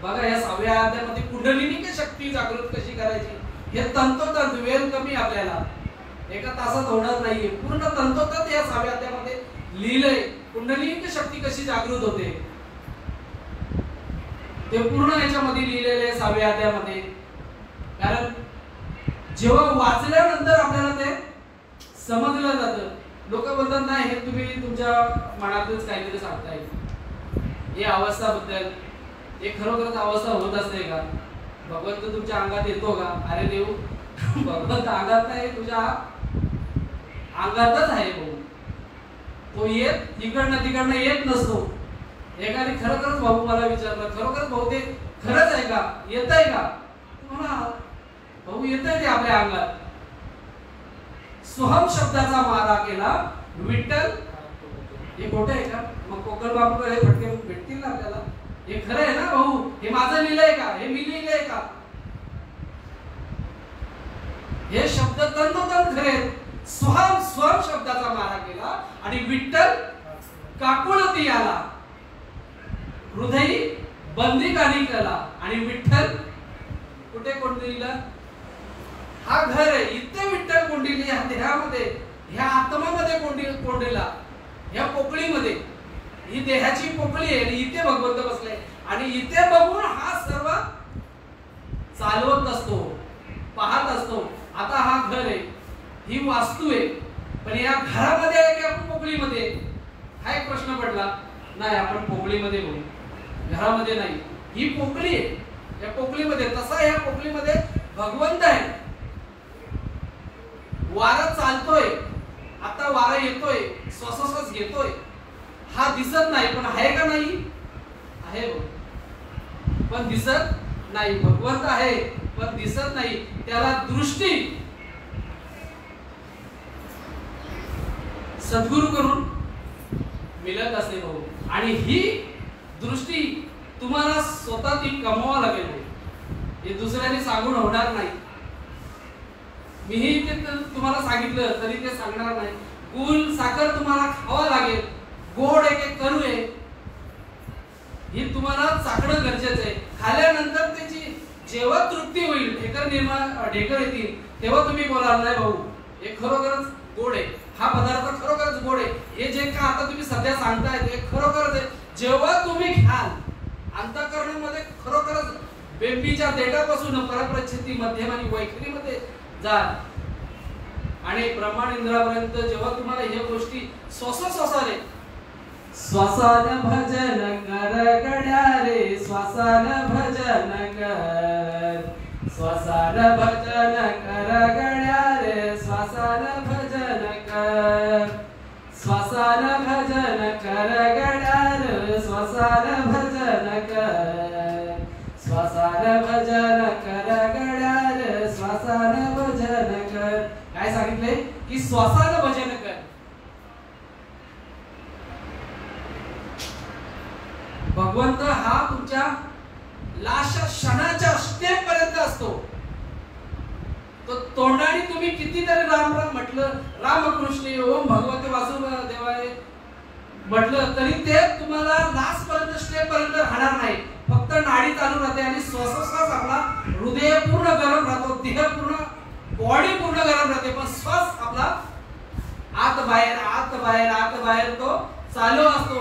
बघा या 6व्या अध्यायामध्ये कुंडलिनी शक्ती जागृत कशी करायची हे तंतोतंत, वेळ कमी आपल्याला एका तासात होणार नाहीये. पूर्ण तंतोतंत या 6व्या अध्यायामध्ये लिहिलंय कुंडलिनी शक्ती कशी जागृत होते. ते पूर्ण याच्यामध्ये लिहिलेले आहे 6व्या अध्यायामध्ये. कारण जेव्हा वाचल्यानंतर आपल्याला ते समजलं जातं. लोक बोलतात नाही हे तुम्ही तुमच्या मनातच काहीतरी सांगताय, हे अवस्थाबद्दल, हे खरोखरच अवस्था होत असते का, भगवंत तुमच्या अंगात येतो का. अरे देव, भगवंत अंगात नाही, तुझ्या अंगातच आहे भाऊ. तो येत इकडनं तिकडनं येत नसतो. एकाने खरोखरच भाऊ मला विचारलं, खरोखरच भाऊ ते खरंच आहे का, येत आहे का. तुम्हाला भाऊ येत आहे ते आपल्या अंगात. सोहम शब्दाचा मारा केला विठ्ठल, हे खोटं आहे का. मग कोकण बापू हे फटके भेटतील ना आपल्याला. हे खरं आहे ना भाऊ, हे माझं लिहिलंय का, हे मी लिहिलंय का. हे शब्द तंतोतंत खरे. सोहम स्वम शब्दाचा मारा केला आणि विठ्ठल काकुळती आला, हृदयी बंदी काढी केला. आणि विठ्ठल कुठे कोंडलीला, हा घर आहे इथे विठ्ठल कोंडली, ह्या देहामध्ये, ह्या आत्मामध्ये कोंडलेला, ह्या पोकळीमध्ये. ही देहाची पोकळी आहे आणि इथे भगवंत बसले. आणि इथे बघून हा सर्व चालवत असतो, पाहत असतो. आता हा घर आहे, ही वास्तू आहे, पण या घरामध्ये आहे की आपण पोकळीमध्ये. हा एक प्रश्न पडला. नाही, आपण पोकळीमध्ये बघू, घरामध्ये नाही. ही पोकळी आहे, या पोकळीमध्ये. तसा या पोकळीमध्ये भगवंत आहे. वारा चालतोय, आता वारा येतोय, श्वास घेतोय. हा दिसत नाही पण आहे का नाही, आहे पण दिसत नाही. भगवंत आहे पण दिसत नाही. त्याला दृष्टी सद्गुरु करून मिळत असते भाऊ. आणि ही दृष्टी तुम्हाला स्वतः ती कमवावं लागेल. हे दुसऱ्याने सांगून होणार नाही. मीही ते तुम्हाला सांगितलं तरी ते सांगणार नाही. गुळ साखर तुम्हाला खावा लागेल, गोड आहे की कडू आहे ही तुम्हाला चाखणं गरजेचं आहे. खाल्यानंतर त्याची जेव्हा तृप्ती होईल, ढेकर येतील, तेव्हा तुम्ही बोलाल नाही भाऊ हे खरोखरच गोड आहे, हा पदार्थ खरोखरच गोड आहे. हे जे का आता तुम्ही सध्या सांगताय ते खरोखरच आहे. जेव्हा तुम्ही खाल, अंतःकरणामध्ये खरोखरच बेंबीच्या देठापासून परप्रचिती मध्यम आणि वैखरीमध्ये जा आणि ब्रह्मांड इंद्रापर्यंत जेव्हा तुम्हाला ह्या गोष्टी श्वासाने श्वासान भजन कर गड्या रे, श्वासान भजन कर, श्वासान भजन कर गड्या रे, श्वासान भजन कर, श्वासान भजन कर गड्या रे, श्वासान भजन कर, श्वासान भजन कर गड्या रे, श्वासान भजन कर. काय सांगितले की श्वासान भजन कर. भगवंत भगवंत हा तुमच्या लास्ट क्षणाच्या स्टेप पर्यंत असतो. तो तोंडाने तुम्ही कितीतरी राम राम म्हटलं, रामकृष्ण ओम भगवते वासुदेवाय म्हटलं तरी ते तुम्हाला लास्ट पर्यंत स्टेप पर्यंत राहणार नाही. फक्त नाडी चालू राहते आणि श्वासोश्वास आपला हृदय पूर्ण गरम राहतो, देह पूर्ण बॉडी पूर्ण गरम राहते, पण श्वास आपला आत बाहेर आत बाहेर आत बाहेर तो चालू असतो.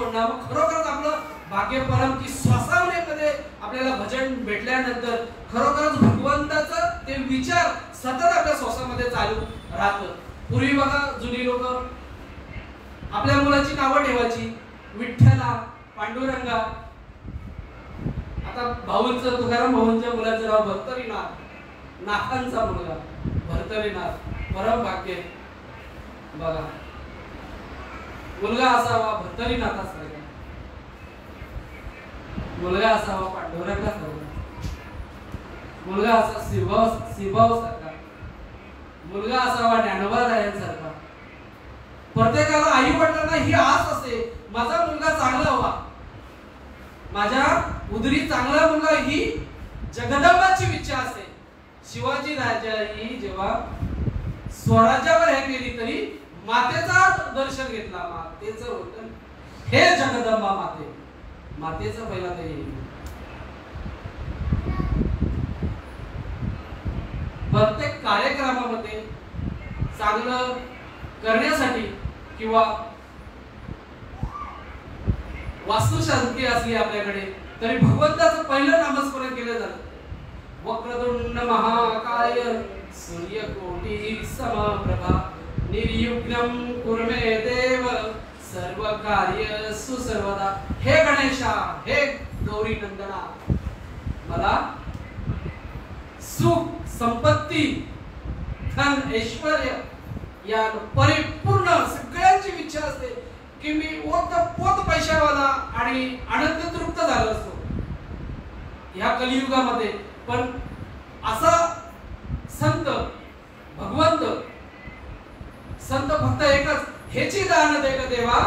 खरोखरच आपलं भाग्य परम की श्वासामध्ये आपल्याला भजन भेटल्यानंतर खरोखरच भगवंताचं ते विचार सतत आपल्या श्वासामध्ये चालू राहतं. पूर्वी बघा जुनी लोक आपल्या मुलाची नावं ठेवायची, विठ्ठला, पांडुरंगा. आता भाऊंचं तुकाराम भाऊंच्या मुलाचं नाव भर्तरीनाथ, नाथांचा मुलगा भर्तरीनाथ, परम भाग्य. बघा मुलगा असावा भर्तरीनाथासारखा, मुलगा असावा पांडुरंगासारखा, मुलगा असा शिवभाव सारखा, मुलगा असावा ज्ञानोबा रायांसारखा. प्रत्येकाला आई वडिलांना ही आस असते, माझा मुलगा चांगला व्हावा, माझ्या उदरी चांगला मुलगा, ही जगदंबाची इच्छा असते. शिवाजी राजा ही जेव्हा स्वराज्यावर हे केली तरी मातेचा दर्शन घेतला, मातेचं होतं हे जगदंबा माते, मातेचं पहिला तरी. प्रत्येक कार्यक्रमामध्ये चांगलं करण्यासाठी किंवा वास्तुशांती असली आपल्याकडे तरी भगवंताचं पहिलं नामस्मरण केलं जातं. वक्रतुंड महाकाय सूर्यकोटी समप्रभा निर्विघ्नं कुरु मे देव सर्व कार्य सुसर्वदा. हे गणेशा, हे गौरी नंदना, मला सुख संपत्ती धन ऐश्वर्य या परिपूर्ण सगळ्यांची इच्छा असते की मी पोत पैशावाला आणि आनंद तृप्त झालो असतो ह्या कलियुगामध्ये. पण असा संत भगवंत संत फक्त एकच, हेची दान दे ग देवा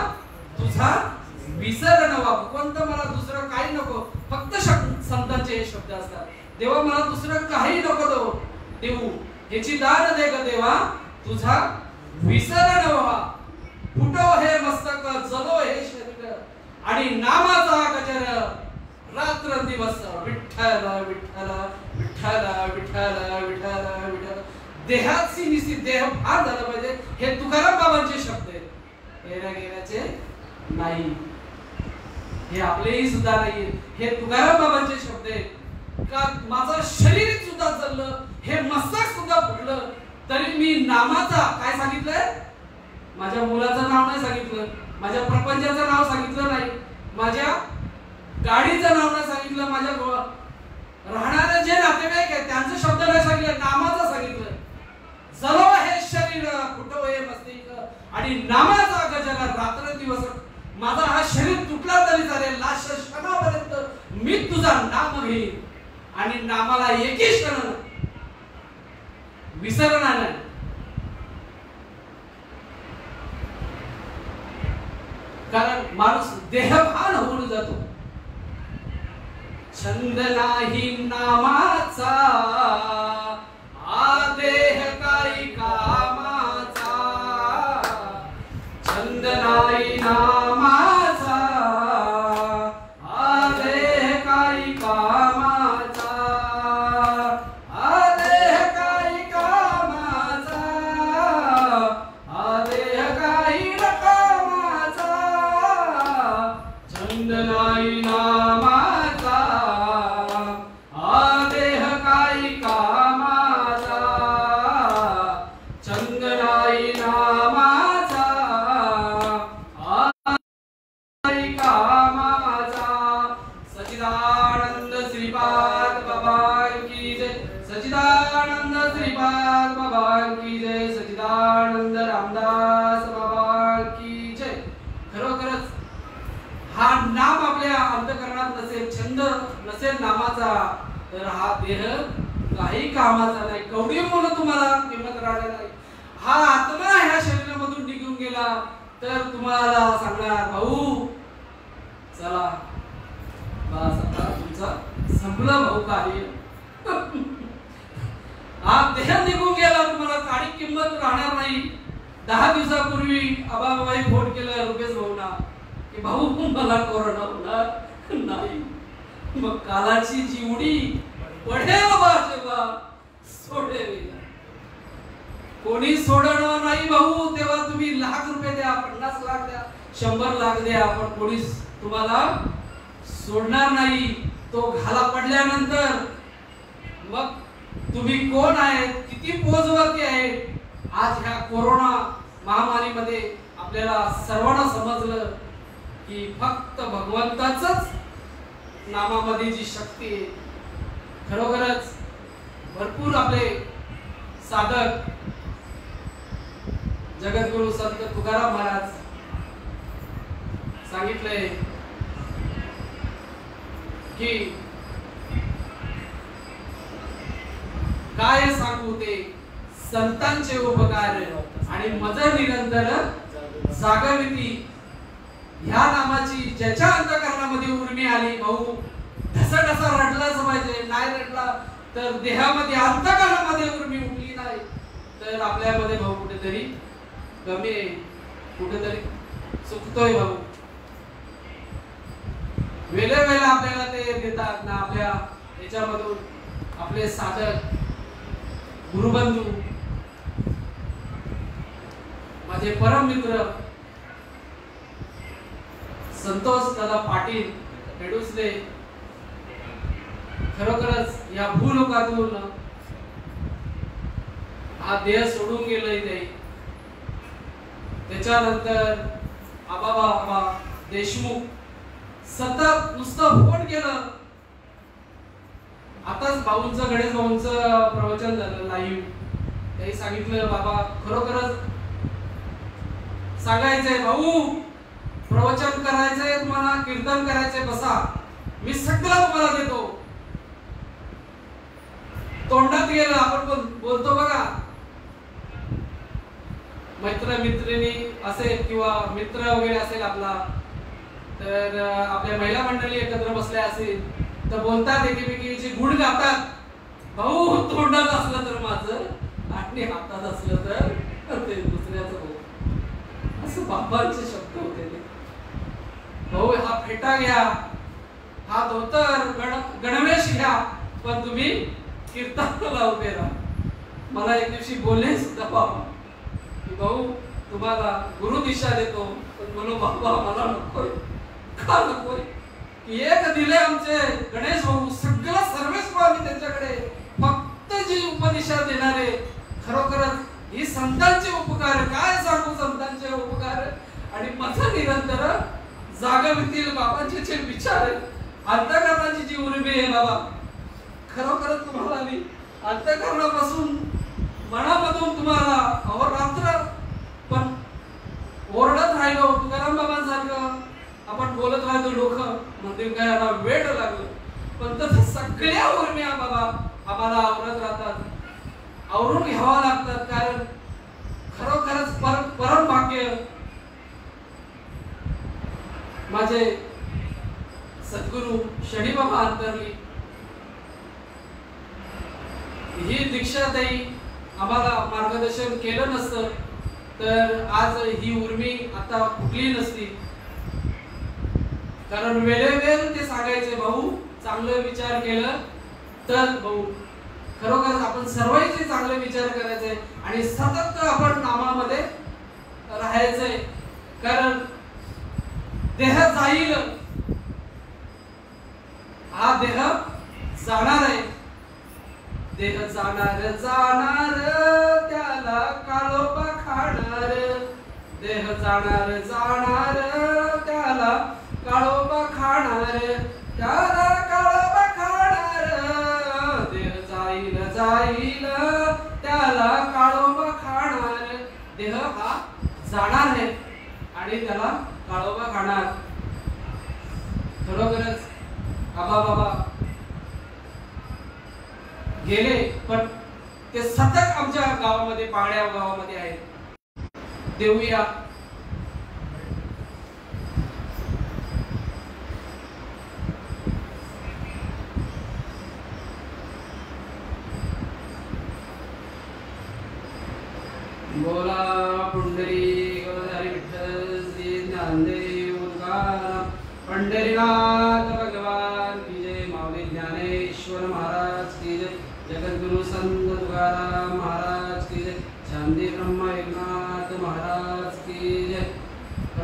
तुझा विसर नवा. भगवंत मला दुसरं काही नको, फक्त संतांचे हे शब्द असतात. देवा मला दुसरं काही नको देऊ, हेची दान दे ग देवा तुझा विसर नवा. फुटो हे मस्तक जलो हे शरीर आणि नामाचा गजर रात्र दिवस विठ्ठल विठ्ठल विठ्ठल विठ्ठल विठ्ठल विठ्ठल. देहाची निस्ती देह भान झाला पाहिजे, हे तुकाराम बाबांचे शब्द आहेत, येण्या गेल्याचे नाही, हे आपलेही सुद्धा नाही, हे तुकाराम बाबांचे शब्द आहेत. का माझं शरीर सुद्धा चाललं, हे मस्तक सुद्धा फुटलं तरी मी नामाचा काय सांगितलंय, माझ्या मुलाचं नाव नाही सांगितलं, माझ्या प्रपंचाचं नाव सांगितलं नाही, माझ्या गाडीचं नाव नाही सांगितलं, माझ्या राहणारे जे नातेवाईक आहेत त्यांचे शब्द नाही सांगितले, नामाचं सांगितलं. जलो हे शरीर फुटो हे मस्तिक आणि नामाचा गजर रात्र दिवस. माझा हा शरीर तुटला तरी चालेल, लास्ट क्षणापर्यंत मी तुझा नाम घेईन आणि नामाला एकही क्षण विसरणार नाही. कारण माणूस देहभान होऊन जातो. छंद नाही नामाचा आदेह काही कामाचा, छंद नाही नामाचा आदेह काही कामाचा, आदेह काही कामाचा, आदेह काही कामाचा, छंद नाही नामाचा आदेह काही कामाचा, छंद नाही नामाचा आदेह कामाचा. सच्चिदानंद श्रीपाद बाबा की जय, सच्चिदानंद श्रीपाद बाबा की जय, सच्चिदानंद रामदास बाबा की जय. खरोखरच हा नाम आपल्या अंतःकरणात नसेल, छंद नसेल नामाचा, तर हा देह काही कामाचा नाही. कवडी म्हणून तुम्हाला किंमत राहणार नाही. हा आत्मा ह्या शरीरामधून निघून गेला तर तुम्हाला सांगणार भाऊ चला बस आता तुमचा संपलं भाऊ कार्य. आज देह निघून गेला, तुम्हाला काळी किंमत राहणार नाही. 10 दिवसापूर्वी आबाबाई फोन केला रुपेश भाऊना की भाऊ मला कोरोना होणार नाही. मग कालाची जीवडी पडेल बाजूला सोडेल, कोणी सोडणार नाही भाऊ. तेव्हा तुम्ही लाख रुपये द्या, 50 लाख द्या, 100 लाख द्या, पण कोणीच तुम्हाला सोडणार नाही. तो घाला पडल्यानंतर मग तुम्ही कोण आहेत, किती पोजवरती आहेत. आज ह्या कोरोना महामारीमध्ये आपल्याला सर्वांना समजलं की फक्त भगवंताचंच नामामध्ये जी शक्ती आहे. खरोखरच भरपूर आपले साधक जगद्गुरु संत तुकाराम महाराज सांगितले की काय सांगू ते संतांचे उपकार आणि मज निरंतर जागविती. ह्या नामाची ज्याच्या अंतःकरणामध्ये उर्मी आली भाऊ, ढसा रडलाच पाहिजे. नाही रडला तर देहामध्ये अंतःकरणामध्ये उर्मी उठली नाही तर आपल्यामध्ये भाऊ कुठेतरी कमी आहे, कुठेतरी चुकतोय भाऊ. वेळेवेळेला आपल्याला ते देतात ना, आपल्या याच्यामधून आपले साधक गुरुबंधू, माझे परम मित्र संतोष दादा पाटील हेडुसले, खरोखरच या भूलोकातून हा देह सोडून गेले ते. त्याच्यानंतर आबाबा देशमुख सतत नुसतं फोन केलं. आताच भाऊंचं, गणेश भाऊंचं प्रवचन झालं लाईव्ह. त्यांनी सांगितलं बाबा खरोखरच सांगायचंय भाऊ, प्रवचन करायचंय तुम्हाला, कीर्तन करायचंय, बसा, मी सगळं तुम्हाला देतो. तोंडात गेलं, आपण बोलतो बघा, मैत्रिणी असेल किंवा मित्र वगैरे असेल आपला, तर आपल्या महिला मंडळी एकत्र बसल्या असेल तर बोलतात, एकमेकीचे गुण गातात. भाऊ तोंडात असलं तर माझं आणि हातात असलं तर ते दुसऱ्याचं भाऊ, असं बाबांचे शब्द होते ते. भाऊ हा फेटा घ्या, हा धोतर गणवेश घ्या, पण तुम्ही कीर्तनाला उभे राहा. मला एक दिवशी बोलले सुद्धा बाबा की भाऊ तुम्हाला गुरु दिशा देतो, पण म्हणू बाबा मला नकोय. का नकोय की एक दिले आमचे गणेश भाऊ, सगळं सर्वस्व आम्ही त्यांच्याकडे, फक्त जी उपदिशा देणारे. खरोखरच ही संतांचे उपकार, काय सांगू संतांचे उपकार. आणि माझा निरंतर जागवितील बाबांचे जे विचार आहे, अंतःकरणाची जी उर्मी आहे बाबा, खरोखरच तुम्हाला मी अंतःकरणापासून मनामधून तुम्हाला अहोरात्र पण ओरडत राहिलो. तुकाराम बाबांसारखं आपण बोलत राहतो, डोकं मंदिर करायला वेळ लागलं, पण तसं सगळ्या उर्म्या बाबा आम्हाला आवरत राहतात, आवरून घ्यावा लागतात. कारण खरोखरच परम भाग्य माझे सद्गुरु शनी बाबा अंतरली. ही दीक्षा ताई आम्हाला मार्गदर्शन केलं नसतं तर आज ही उर्मी आता फुटली नसती. कारण वेळेवेळ ते सांगायचे भाऊ चांगलं विचार केलं तर भाऊ खरोखर आपण सर्वांचे चांगले विचार करायचे आणि सतत आपण नामामध्ये राहायचंय. कारण देह जाईल, हा देह जाणार आहे. देह जाणार जाणार त्याला काळोबा खाणार. देह जाणार जाणार त्याला काळोबा खाणार. त्याला काळोबा खाणार. देह जाईल जाईल त्याला काळोबा खाणार. देह हा जाणार आहे आणि त्याला काळोबा खाणार. खरोखरच बाबा गेले, पण ते सतत आमच्या गावामध्ये, पांगड्या गावामध्ये आहेत. देऊया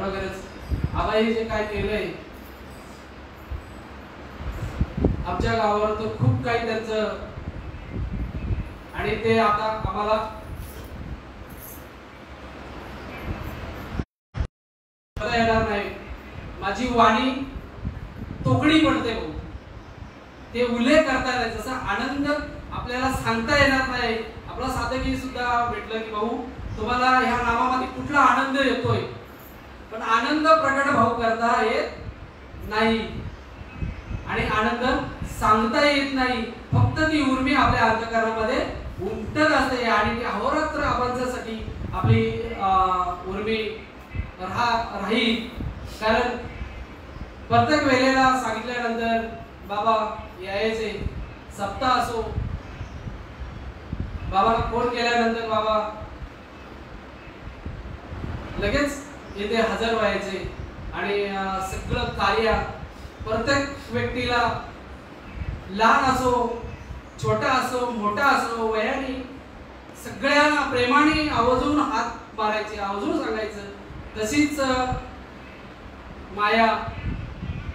खरोखरच आबाई जे काय केलंय आमच्या गावावर, तर खूप काही त्यांचं, आणि ते आता आम्हाला येणार नाही. माझी वाणी तोकडी पडते भाऊ, ते उल्लेख करता येईल. जसा आनंद आपल्याला सांगता येणार नाही. आपला साधकी सुद्धा भेटलं की भाऊ तुम्हाला ह्या नामामध्ये कुठला आनंद येतोय, पण आनंद प्रकट भाऊ करता येत नाही आणि आनंद सांगता येत नाही. फक्त ती उर्मी आपल्या अंतःकरणामध्ये उमटत असते आणि ती अहोरात्र आबांसाठी आपली उर्मी राहील. कारण प्रत्येक वेळेला सांगितल्यानंतर बाबा यायचे, सप्ताह असो, बाबाला फोन केल्यानंतर बाबा लगेच येथे हजर व्हायचे आणि सगळं कार्य प्रत्येक व्यक्तीला, लहान असो, छोटा असो, मोठा असो, वयाने सगळ्यांना प्रेमाने आवर्जून हात मारायचे, आवर्जून सांगायचं. तशीच माया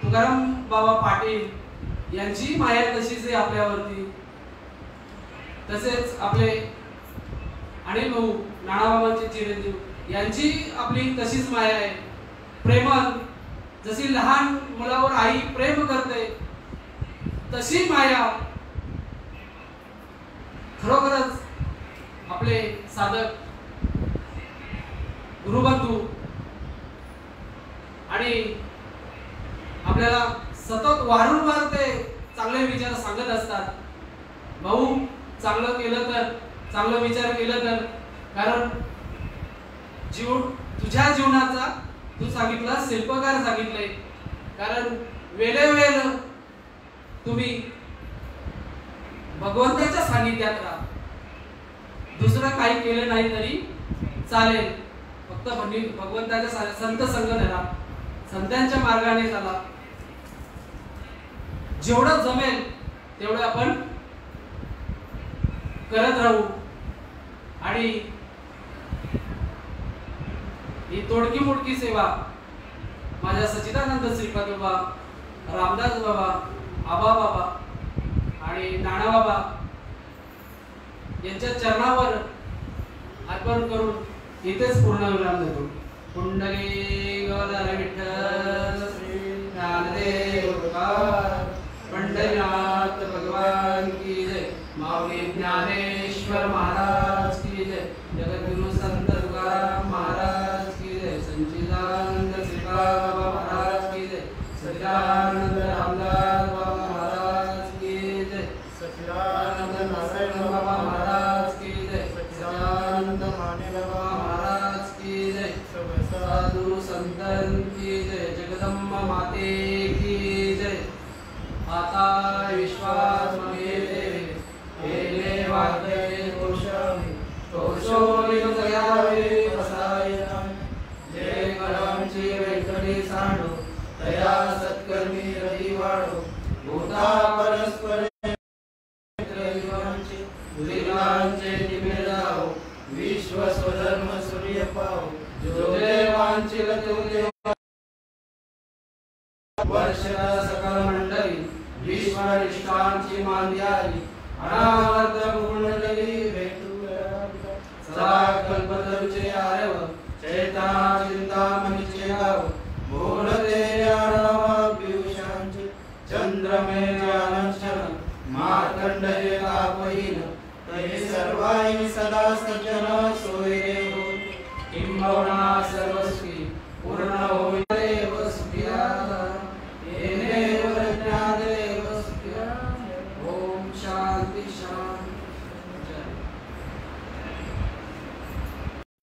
तुकाराम बाबा पाटील यांची माया तशीच आहे आपल्यावरती. तसेच आपले अनिल भाऊ नानाबाबांचे चिरंजीव यांची आपली तशीच माया आहे. प्रेमळ, जशी लहान मुलावर आई प्रेम करते तशी माया खरोखरच आपले साधक गुरुबंधू आणि आपल्याला सतत वारंवार ते चांगले विचार सांगत असतात. भाऊ चांगलं केलं तर, चांगलं विचार केलं तर, कारण तुझ्या जीवनाचा तू सांगितला शिल्पकार सांगितले. कारण वेळोवेळ तुम्ही भगवंताच्या सानिध्यात राहा, दुसरं काही केलं नाही तरी चालेल, फक्त भगवंताच्या संत संग धरा, संतांच्या मार्गाने चाला. जेवढं जमेल तेवढं आपण करत राहू. आणि ही तोडकी मोडकी सेवा माझ्या सच्चिदानंद श्रीपाद बाबा, रामदास बाबा, आबा बाबा आणि नाना बाबा यांच्या चरणावर अर्पण करून इथेच पूर्ण विराम देतो. कुंडली गदाधर विठ्ठल श्री ज्ञानदेव तुकार पंढरीनाथ भगवान की जय. माऊली ज्ञानेश्वर महाराज की जय. जगद्गुरु संत तुकाराम महाराज की जय. सच्चिदानंद श्रीपाद बाबा महाराज की जय. सच्चिदानंद रामदास बाबा महाराज की जय. सच्चिदानंद नारायण बाबा महाराज की जय. सच्चिदानंद माने बाबा महाराज की जय. साधु संतन की जय. जगदम्बा माते की जय. आता विश्वास मगे एले वादे कोशामी कोशोली जयावे प्रसायना. जय करमची वेंकटी सांडो दया सत्कर्मी रवी वाढो. भूता परस्पर दुर्गांचे निमे जाओ. विश्व स्वधर्म सूर्य पाओ. जो देवांची लतुले वर्षा सकल मंडळी विश्वरिष्ठांची मांद्याली. अनावर्त कुंडली भेटू सदा कल्पतरुचे आरव. चैता चिंतामणीचे गाव.